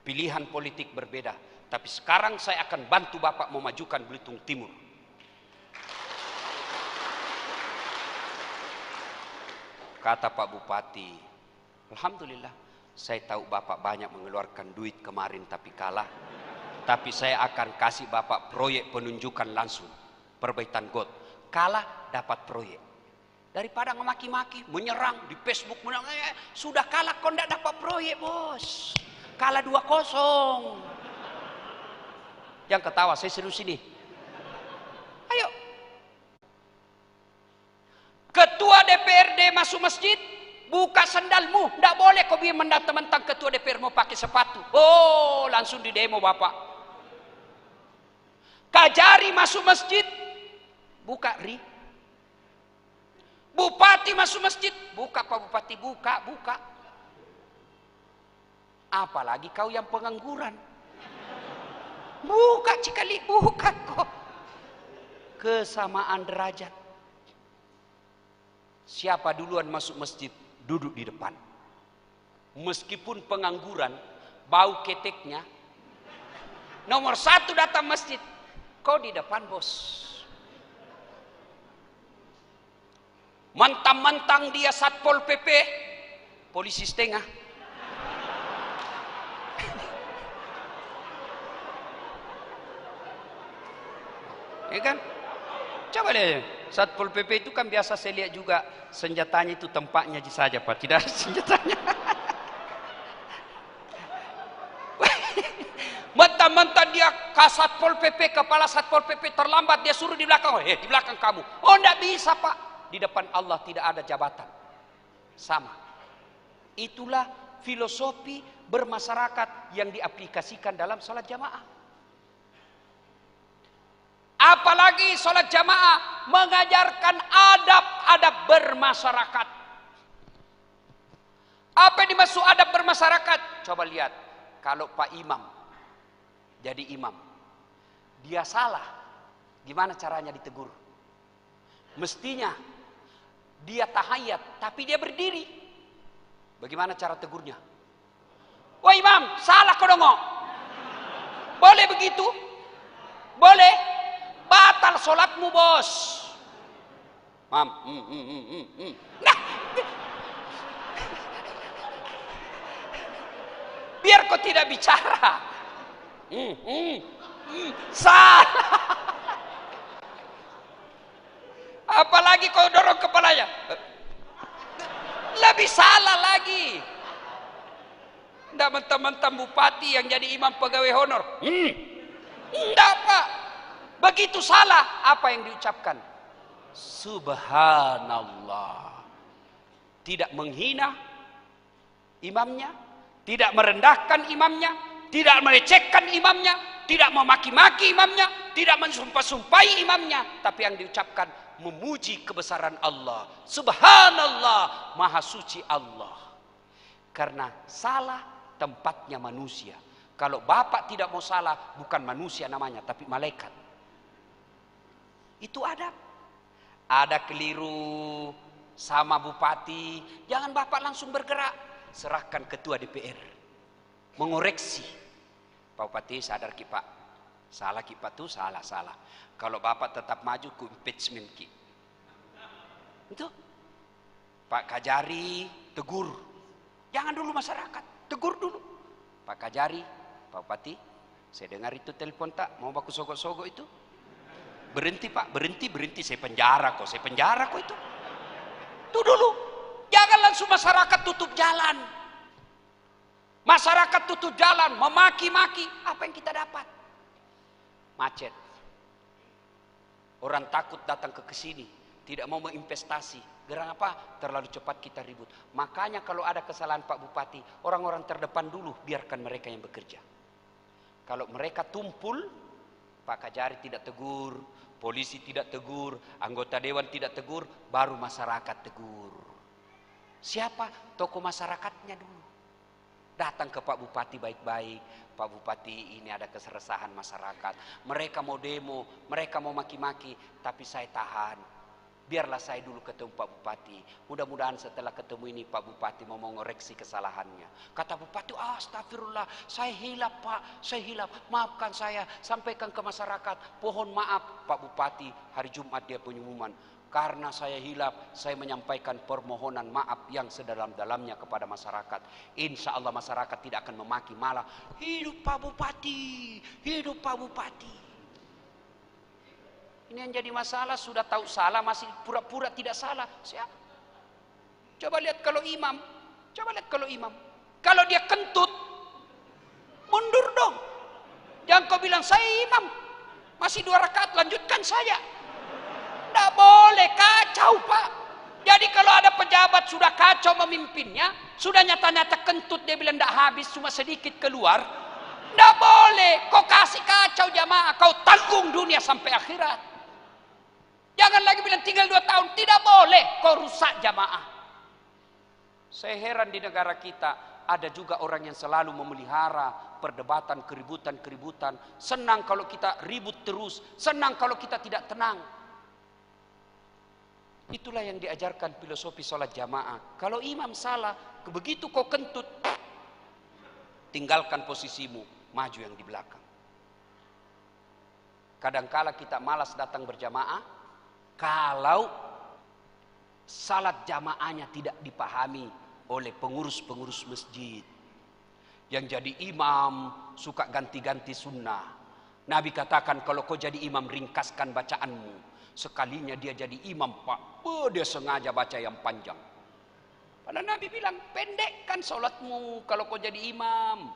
Pilihan politik berbeda. Tapi sekarang saya akan bantu Bapak memajukan Belitung Timur. Kata Pak Bupati, alhamdulillah. Saya tahu Bapak banyak mengeluarkan duit kemarin tapi kalah. Tapi saya akan kasih Bapak proyek penunjukan langsung. Perbaikan got. Kalah dapat proyek. Daripada ngemaki-maki, menyerang di Facebook, sudah kalah kau tidak dapat proyek bos. Kalah 2-0. Yang ketawa, saya serius ini. Ayo. Ketua DPRD masuk masjid, buka sendalmu. Tidak boleh kau biar mentang-mentang ketua DPR mau pakai sepatu. Oh, langsung di demo bapak. Kajari masuk masjid, buka ri. Bupati masuk masjid, buka Pak Bupati, buka. Apalagi kau yang pengangguran. Buka cikali, buka kok. Kesamaan derajat. Siapa duluan masuk masjid, duduk di depan. Meskipun pengangguran, bau keteknya. Nomor 1 datang masjid, kau di depan bos. Mentang-mentang dia Satpol PP, polisi setengah. Ya kan? Coba deh, Satpol PP itu kan biasa saya lihat juga senjatanya itu tempatnya saja Pak, tidak ada senjatanya. Mentang-mentang dia Satpol PP, kepala Satpol PP terlambat, dia suruh di belakang. Di belakang kamu. Oh, enggak bisa Pak. Di depan Allah tidak ada jabatan. Sama. Itulah filosofi bermasyarakat yang diaplikasikan dalam sholat jamaah. Apalagi sholat jamaah mengajarkan adab-adab bermasyarakat. Apa yang dimaksud adab bermasyarakat? Coba lihat. Kalau Pak Imam jadi imam, dia salah, gimana caranya ditegur? Mestinya dia tahiyat, tapi dia berdiri. Bagaimana cara tegurnya? Wah imam, salah kau dong. Boleh begitu? Boleh? Batal sholatmu bos. Mam, Nah, biar kau tidak bicara. Salah. Apalagi kau dorong kepalanya, lebih salah lagi. Tidak mentang-mentang bupati yang jadi imam pegawai honor. Tidak Pak. Begitu salah, apa yang diucapkan? Subhanallah. Tidak menghina imamnya, tidak merendahkan imamnya, tidak melecehkan imamnya, tidak memaki-maki imamnya, tidak mensumpah-sumpahi imamnya, tapi yang diucapkan memuji kebesaran Allah. Subhanallah, maha suci Allah. Karena salah tempatnya manusia. Kalau bapak tidak mau salah, bukan manusia namanya, tapi malaikat. Itu adab. Ada keliru sama bupati, jangan bapak langsung bergerak. Serahkan ketua DPR mengoreksi. Pak Bupati sadar ki Pak, salah ki Pak tuh salah. Kalau bapak tetap maju ku impeachment ki. Itu Pak Kajari tegur. Jangan dulu masyarakat, tegur dulu. Pak Kajari, Pak Bupati, saya dengar itu telepon tak mau baku sogok-sogok itu. Berhenti Pak, berhenti, saya penjara kok itu. Itu dulu. Jangan langsung masyarakat tutup jalan. Masyarakat tutup jalan, memaki-maki, apa yang kita dapat? Macet. Orang takut datang ke sini, tidak mau menginvestasi. Gerang apa? Terlalu cepat kita ribut. Makanya kalau ada kesalahan Pak Bupati, orang-orang terdepan dulu, biarkan mereka yang bekerja. Kalau mereka tumpul, Pak Kajari tidak tegur, polisi tidak tegur, anggota dewan tidak tegur, baru masyarakat tegur. Siapa? Tokoh masyarakatnya dulu. Datang ke Pak Bupati baik-baik. Pak Bupati, ini ada keresahan masyarakat. Mereka mau demo, mereka mau maki-maki, tapi saya tahan. Biarlah saya dulu ketemu Pak Bupati. Mudah-mudahan setelah ketemu ini Pak Bupati mau mengoreksi kesalahannya. Kata Bupati, astagfirullah, saya hilap Pak, saya hilap. Maafkan saya, sampaikan ke masyarakat. Pohon maaf Pak Bupati, hari Jumat dia pengumuman. Karena saya hilap, saya menyampaikan permohonan maaf yang sedalam-dalamnya kepada masyarakat. Insya Allah masyarakat tidak akan memaki, malah hidup Pak Bupati, hidup Pak Bupati. Ini yang jadi masalah, sudah tahu salah masih pura-pura tidak salah. Siapa? Coba lihat kalau imam. Coba lihat kalau imam. Kalau dia kentut, mundur dong. Jangan kau bilang, saya imam. Masih 2 rakaat, lanjutkan saya. Tidak boleh, kacau Pak. Jadi kalau ada pejabat sudah kacau memimpinnya, sudah nyata-nyata kentut, dia bilang tidak habis, cuma sedikit keluar. Tidak boleh, kau kasih kacau jamaah, kau tanggung dunia sampai akhirat. Jangan lagi bilang tinggal 2 tahun, tidak boleh, kau rusak jamaah. Saya heran di negara kita, ada juga orang yang selalu memelihara perdebatan, keributan. Senang kalau kita ribut terus, senang kalau kita tidak tenang. Itulah yang diajarkan filosofi sholat jamaah. Kalau imam salah, begitu kau kentut, tinggalkan posisimu, maju yang di belakang. Kadangkala kita malas datang berjamaah, kalau salat jamaahnya tidak dipahami oleh pengurus-pengurus masjid. Yang jadi imam suka ganti-ganti sunnah. Nabi katakan kalau kau jadi imam ringkaskan bacaanmu. Sekalinya dia jadi imam Pak, dia sengaja baca yang panjang. Padahal Nabi bilang pendekkan sholatmu kalau kau jadi imam.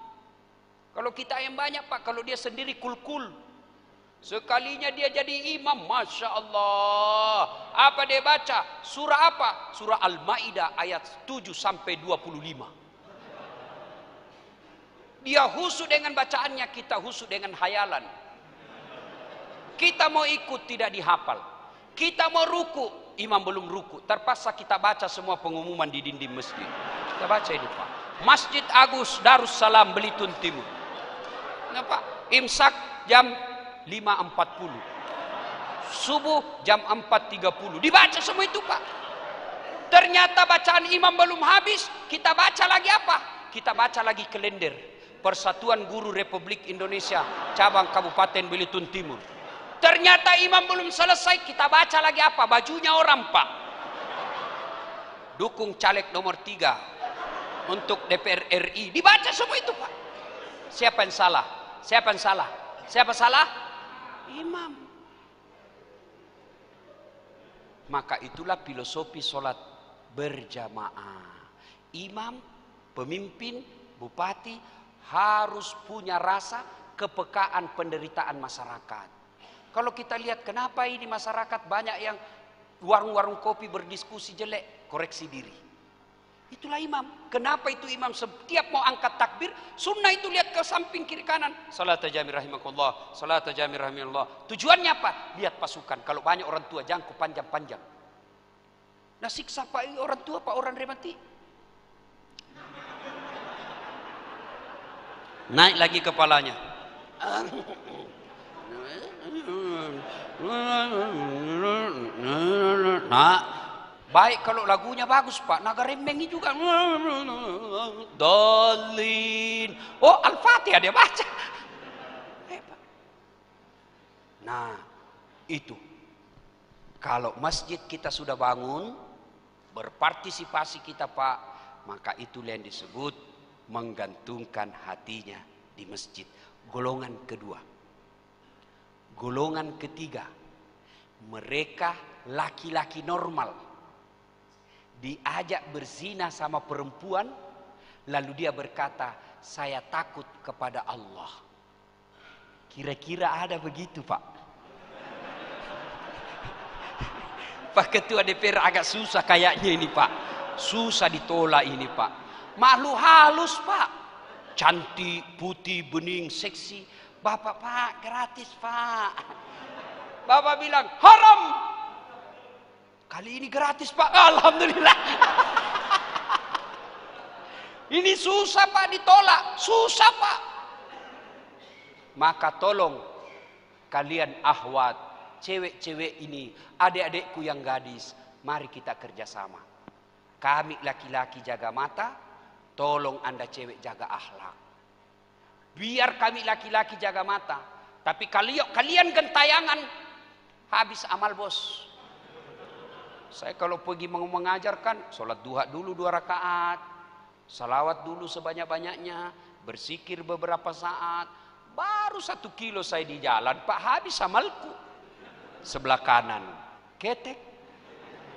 Kalau kita yang banyak Pak, kalau dia sendiri kul-kul. Sekalinya dia jadi imam, Masya Allah. Apa dia baca? Surah apa? Surah Al-Ma'idah ayat 7 sampai 25. Dia husu dengan bacaannya, kita husu dengan hayalan. Kita mau ikut tidak dihafal. Kita mau ruku, imam belum ruku. Terpaksa kita baca semua pengumuman di dinding masjid. Kita baca ini Pak. Masjid Agus Darussalam Belitung Timur. Kenapa? Imsak jam 5.40. Subuh jam 4.30. Dibaca semua itu Pak. Ternyata bacaan imam belum habis. Kita baca lagi apa? Kita baca lagi kalender Persatuan Guru Republik Indonesia cabang Kabupaten Belitung Timur. Ternyata imam belum selesai, kita baca lagi apa? Bajunya orang Pak. Dukung caleg nomor 3 untuk DPR RI. Dibaca semua itu Pak. Siapa yang salah? Siapa yang salah? Siapa salah? Imam. Maka itulah filosofi sholat berjamaah. Imam, pemimpin, bupati harus punya rasa kepekaan penderitaan masyarakat. Kalau kita lihat kenapa ini masyarakat banyak yang warung-warung kopi berdiskusi jelek, koreksi diri. Itulah imam. Kenapa itu imam setiap mau angkat takbir, sunnah itu lihat ke samping kiri kanan. Salat jami rahimakumullah, salat jami rahimakumullah. Tujuannya apa? Lihat pasukan. Kalau banyak orang tua jangkau panjang-panjang. Nah siksa Pak orang tua, Pak orang remati. Naik lagi kepalanya. Nah, baik kalau lagunya bagus Pak, naga rembengi juga. Dolin. Oh, Al-Fatihah dia baca. Nah, itu. Kalau masjid kita sudah bangun, berpartisipasi kita Pak, maka itulah yang disebut menggantungkan hatinya di masjid. Golongan kedua. Golongan ketiga, mereka laki-laki normal diajak berzina sama perempuan, lalu dia berkata, saya takut kepada Allah. Kira-kira ada begitu Pak? Pak Ketua DPR agak susah kayaknya ini Pak. Susah ditolak ini Pak. Makhluk halus Pak. Cantik, putih, bening, seksi. Bapak Pak, gratis Pak. Bapak bilang, haram. Kali ini gratis Pak. Alhamdulillah. Ini susah Pak ditolak. Susah Pak. Maka tolong kalian ahwat, cewek-cewek ini, adik-adikku yang gadis, mari kita kerjasama. Kami laki-laki jaga mata, tolong Anda cewek jaga akhlak. Biar kami laki-laki jaga mata, tapi kalian gentayangan, habis amal bos. Saya kalau pergi mengajarkan, sholat duha dulu 2 rakaat, salawat dulu sebanyak-banyaknya, bersikir beberapa saat, baru 1 kilo saya di jalan Pak, habis amalku. sebelah kanan ketek,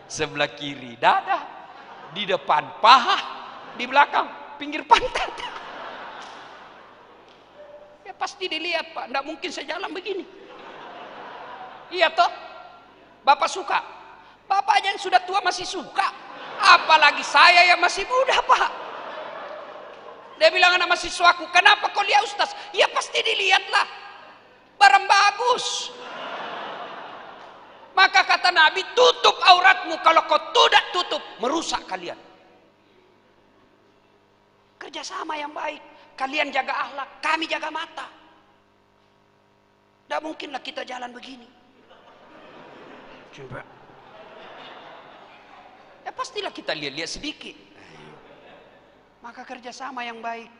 sebelah kiri dada, di depan paha, di belakang pinggir pantat. Ya pasti dilihat Pak, tidak mungkin saya jalan begini. Iya toh? Bapak suka? Bapak aja yang sudah tua masih suka, apalagi saya yang masih muda Pak. Dia bilang anak mahasiswaku, kenapa kau lihat Ustaz? Ya pasti dilihatlah, barang bagus. Maka kata Nabi, tutup auratmu, kalau kau tidak tutup, merusak kalian. Kerjasama yang baik, kalian jaga akhlak, kami jaga mata. Tidak mungkinlah kita jalan begini. Coba. Ya pastilah kita lihat-lihat sedikit. Maka kerjasama yang baik,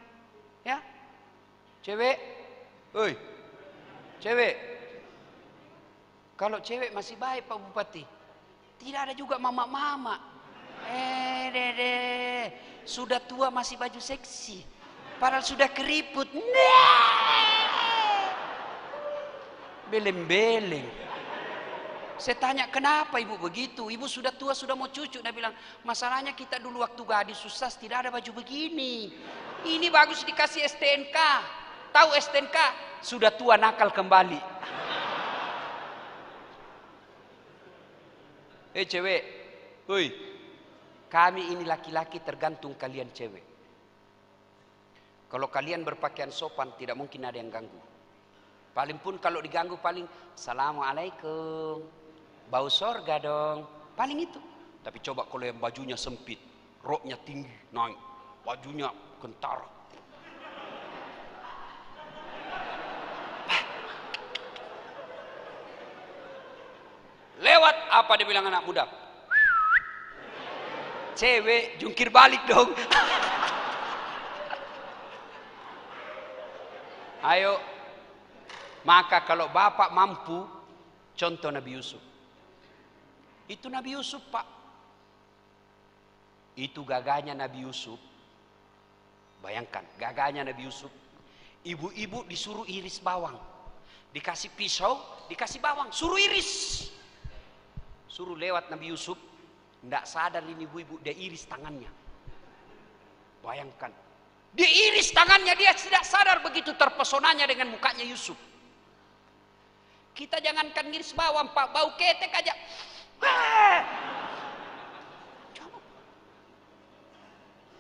ya. Cewek, oi, cewek. Kalau cewek masih baik Pak Bupati, tidak ada juga mama-mama. Dede, sudah tua masih baju seksi, padahal sudah keriput. Beleng-beleng. Saya tanya, kenapa ibu begitu? Ibu sudah tua, sudah mau cucu. Dia bilang, masalahnya kita dulu waktu gadis susah tidak ada baju begini. Ini bagus dikasih STNK. Tahu STNK? Sudah tua nakal kembali. Cewek, hui, kami ini laki-laki tergantung kalian cewek. Kalau kalian berpakaian sopan, tidak mungkin ada yang ganggu. Paling pun kalau diganggu paling, Assalamualaikum. Bau sorga dong, paling itu. Tapi coba kalau yang bajunya sempit, roknya tinggi, naik, bajunya kentara. Lewat apa dia bilang anak muda? Cewek jungkir balik dong. Ayo, maka kalau bapak mampu, contoh Nabi Yusuf. Itu Nabi Yusuf Pak. Itu gagahnya Nabi Yusuf. Bayangkan gagahnya Nabi Yusuf. Ibu-ibu disuruh iris bawang. Dikasih pisau, dikasih bawang, suruh iris. Suruh lewat Nabi Yusuf. Tidak sadar ini ibu-ibu, dia iris tangannya. Bayangkan. Dia iris tangannya, dia tidak sadar begitu terpesonanya dengan mukanya Yusuf. Kita jangankan iris bawang Pak, bau ketek aja.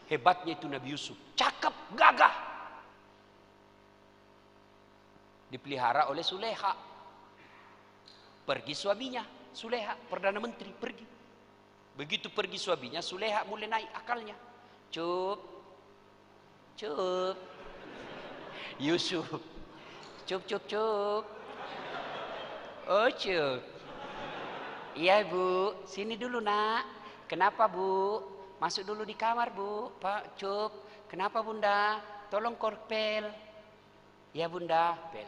Hebatnya itu Nabi Yusuf, cakep, gagah. Dipelihara oleh Suleha. Pergi suaminya, Suleha, Perdana Menteri, pergi. Begitu pergi suaminya, Suleha mulai naik akalnya. Cup, cup, Yusuf, cup, cup, cup. Oh cup. Iya Bu, sini dulu nak. Kenapa Bu? Masuk dulu di kamar Bu. Pak Cup, kenapa Bunda? Tolong korpel. Ya Bunda, pel.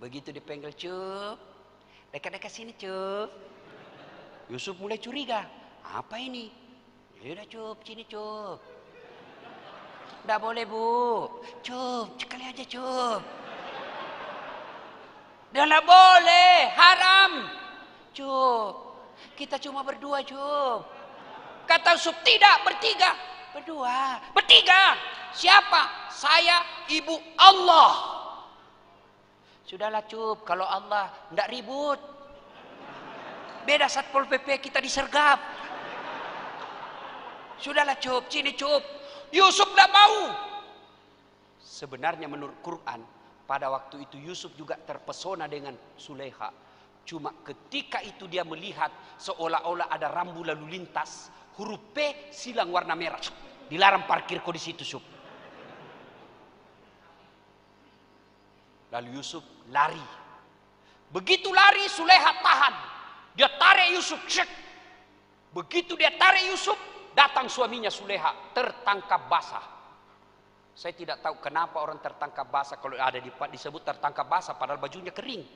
Begitu dipanggil Cup, dekat-dekat sini Cup. Yusuf mulai curiga. Apa ini? Ya udah Cup, sini Cup. Nggak boleh Bu. Cup, sekali aja Cup. Nggak boleh, haram. Cup, kita cuma berdua Cup. Kata Yusuf, tidak, bertiga. Berdua, bertiga. Siapa? Saya, ibu, Allah. Sudahlah Cup, kalau Allah tidak ribut. Beda Satpol PP kita disergap. Sudahlah Cup, sini Cup. Yusuf tidak mau. Sebenarnya menurut Quran, pada waktu itu Yusuf juga terpesona dengan Suleha. Cuma ketika itu dia melihat seolah-olah ada rambu lalu lintas, huruf P silang warna merah. Dilarang parkir kok di situ, Sup. Lalu Yusuf lari. Begitu lari, Suleha tahan. Dia tarik Yusuf, cek. Begitu dia tarik Yusuf, datang suaminya Suleha, tertangkap basah. Saya tidak tahu kenapa orang tertangkap basah, kalau ada disebut tertangkap basah padahal bajunya kering.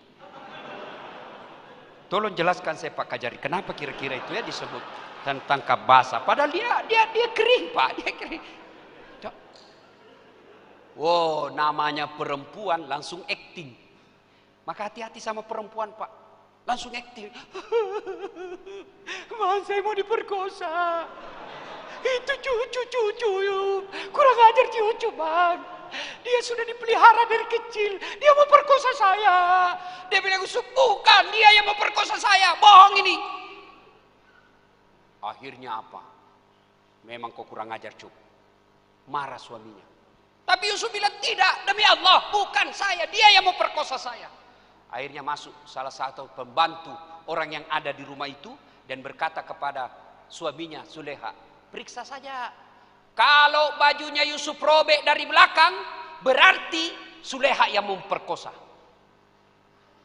Tolong jelaskan saya Pak Kajari, kenapa kira-kira itu ya disebut tertangkap basah padahal dia kering Pak, dia kering. Wow, namanya perempuan langsung acting. Maka hati-hati sama perempuan Pak. Langsung acting. Man, saya mau diperkosa. Itu cucu. Kurang ajar cucu, man. Dia sudah dipelihara dari kecil. Dia mau perkosa saya. Dia bilang, bukan dia yang mau perkosa saya. Bohong ini. Akhirnya apa? Memang kau kurang ajar, Cuk. Marah suaminya. Tapi Yusuf bilang, tidak, demi Allah, bukan saya. Dia yang mau perkosa saya. Akhirnya masuk salah satu pembantu orang yang ada di rumah itu dan berkata kepada suaminya Zuleha, periksa saja. Kalau bajunya Yusuf robek dari belakang, berarti Zuleha yang memperkosa.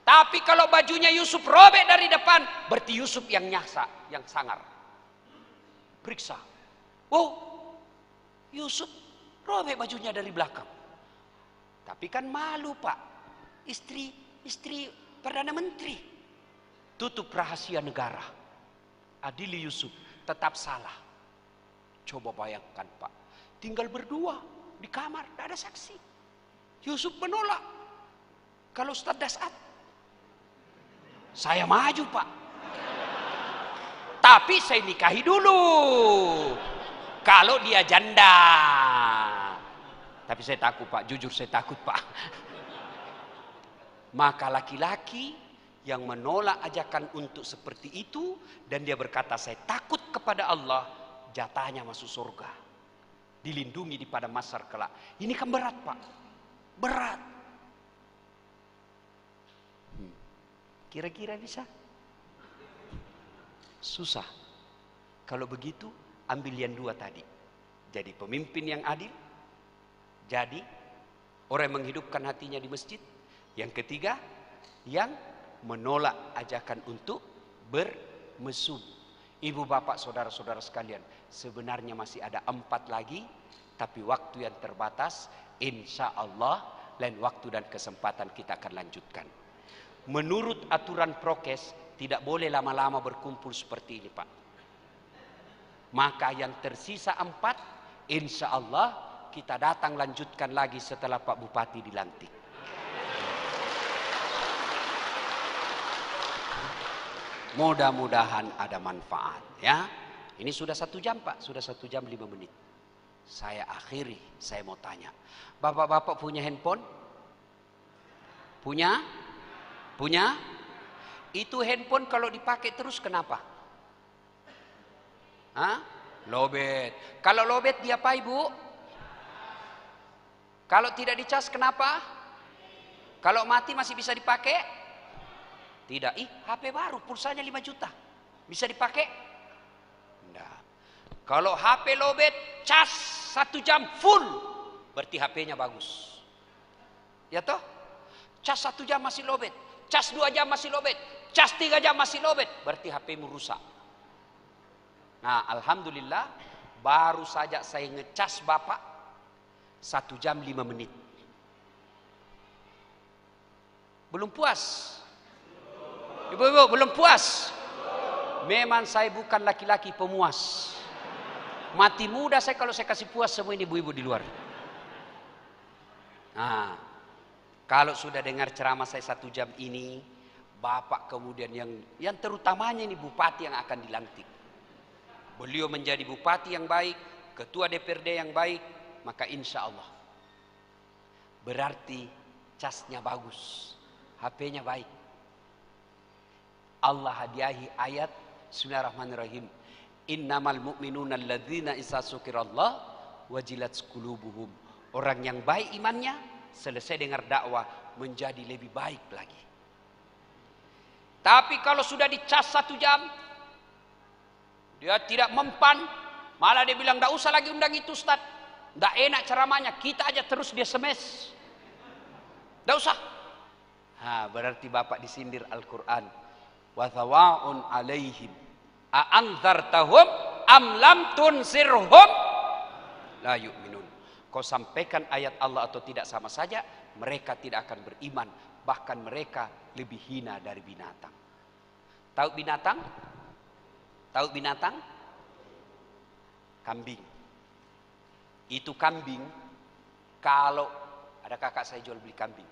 Tapi kalau bajunya Yusuf robek dari depan, berarti Yusuf yang nyasa, yang sangar. Periksa. Oh, Yusuf robek bajunya dari belakang. Tapi kan malu, Pak. Istri Perdana Menteri. Tutup rahasia negara. Adili Yusuf tetap salah. Coba bayangkan, Pak. Tinggal berdua di kamar, tidak ada saksi. Yusuf menolak. Kalau Ustaz Dasat, saya maju, Pak. Tapi saya nikahi dulu. Kalau dia janda. Tapi saya takut, Pak. Jujur saya takut, Pak. Maka laki-laki yang menolak ajakan untuk seperti itu dan dia berkata saya takut kepada Allah, jatahnya masuk surga, dilindungi di pada mahsyar kelak. Ini kan berat, Pak, berat. Kira-kira bisa? Susah. Kalau begitu ambil yang dua tadi, jadi pemimpin yang adil, jadi orang yang menghidupkan hatinya di masjid. Yang ketiga, yang menolak ajakan untuk bermesum. Ibu bapak saudara-saudara sekalian, sebenarnya masih ada 4 lagi, tapi waktu yang terbatas. Insya Allah lain waktu dan kesempatan kita akan lanjutkan. Menurut aturan prokes tidak boleh lama-lama berkumpul seperti ini, Pak. Maka yang tersisa 4, insya Allah kita datang lanjutkan lagi setelah Pak Bupati dilantik. Mudah-mudahan ada manfaat, ya. Ini sudah 1 jam, Pak, sudah 1 jam 5 menit. Saya akhiri, saya mau tanya. Bapak-bapak punya handphone? Punya? Punya? Itu handphone kalau dipakai terus kenapa? Hah? Lowbat. Kalau lowbat diapain, Bu? Kalau tidak dicas kenapa? Kalau mati masih bisa dipakai? Tidak. HP baru, pulsanya 5 juta. Bisa dipakai? Tidak. Kalau HP lowbat, cas 1 jam full, berarti HP-nya bagus. Ya toh? Cas 1 jam masih lowbat, cas 2 jam masih lowbat, cas 3 jam masih lowbat, berarti HP-mu rusak. Nah, alhamdulillah baru saja saya ngecas Bapak 1 jam 5 menit. Belum puas? Ibu-ibu belum puas? Memang saya bukan laki-laki pemuas. Mati muda saya kalau saya kasih puas semua ini ibu-ibu di luar. Nah, kalau sudah dengar ceramah saya 1 jam ini, Bapak kemudian yang terutamanya ini Bupati yang akan dilantik. Beliau menjadi Bupati yang baik, Ketua DPRD yang baik, maka insya Allah berarti casnya bagus, HP-nya baik. Allah hadiahi ayat Bismillahirrahmanirrahim. Innamal mu'minuna alladzina isa dzukirallah wajilat qulubuhum. Orang yang baik imannya selesai dengar dakwah menjadi lebih baik lagi. Tapi kalau sudah dicas 1 jam dia tidak mempan, malah dia bilang enggak usah lagi undang itu Ustaz, enggak enak ceramahnya, kita aja terus dia SMS. Enggak usah. Berarti Bapak disindir Al-Qur'an. Wa thawa'un alaihim a anzartahum am lam tunsirhum la yu'minun. Kau sampaikan ayat Allah atau tidak sama saja, mereka tidak akan beriman, bahkan mereka lebih hina dari binatang. Tahu binatang? Tahu binatang? Kambing. Itu kambing, kalau ada kakak saya jual beli kambing.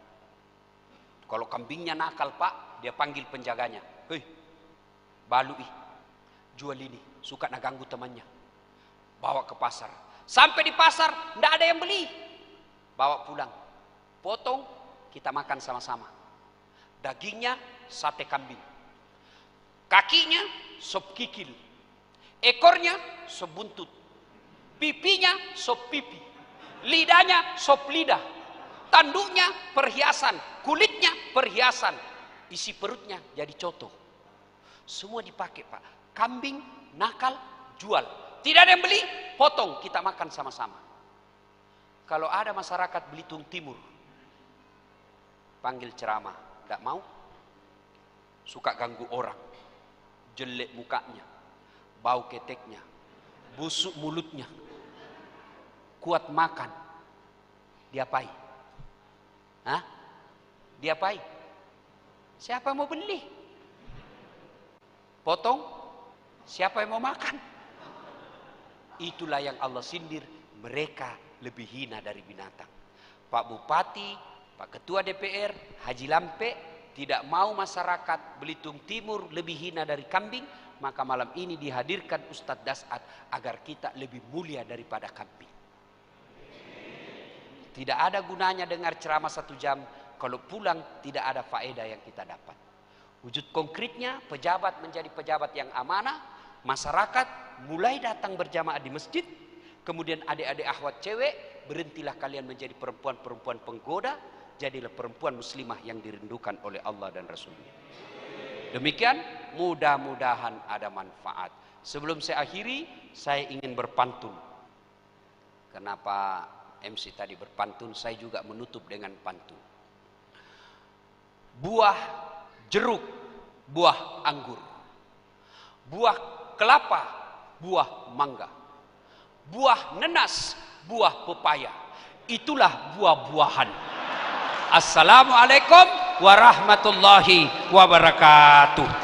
Kalau kambingnya nakal, Pak, dia panggil penjaganya. hei, balu jual ini, suka nak ganggu temannya. Bawa ke pasar. Sampai di pasar, tidak ada yang beli. Bawa pulang. Potong, kita makan sama-sama. Dagingnya, sate kambing. Kakinya, sop kikil. Ekornya, sop buntut. Pipinya, sop pipi. Lidahnya, sop lidah. Tanduknya, perhiasan. Kulitnya, perhiasan. Isi perutnya, jadi coto. Semua dipakai, Pak. Kambing, nakal, jual. Tidak ada yang beli, potong, kita makan sama-sama. Kalau ada masyarakat Belitung Timur, panggil ceramah, tidak mau. Suka ganggu orang, jelek mukanya, bau keteknya, busuk mulutnya, kuat makan, diapai? Hah? Diapai? Siapa yang mau beli? Potong, siapa yang mau makan? Itulah yang Allah sindir, mereka lebih hina dari binatang. Pak Bupati, Pak Ketua DPR, Haji Lampe tidak mau masyarakat Belitung Timur lebih hina dari kambing, maka malam ini dihadirkan Ustadz Das'ad agar kita lebih mulia daripada kambing. Tidak ada gunanya dengar ceramah 1 jam kalau pulang tidak ada faedah yang kita dapat. Wujud konkretnya, pejabat menjadi pejabat yang amanah, masyarakat mulai datang berjamaah di masjid, kemudian adik-adik akhwat cewek, berhentilah kalian menjadi perempuan-perempuan penggoda, jadilah perempuan muslimah yang dirindukan oleh Allah dan Rasulnya. Demikian, mudah-mudahan ada manfaat. Sebelum saya akhiri, saya ingin berpantun. Kenapa MC tadi berpantun, saya juga menutup dengan pantun. Buah jeruk, buah anggur, buah kelapa, buah mangga, buah nenas, buah pepaya. Itulah buah-buahan. Assalamualaikum warahmatullahi wabarakatuh.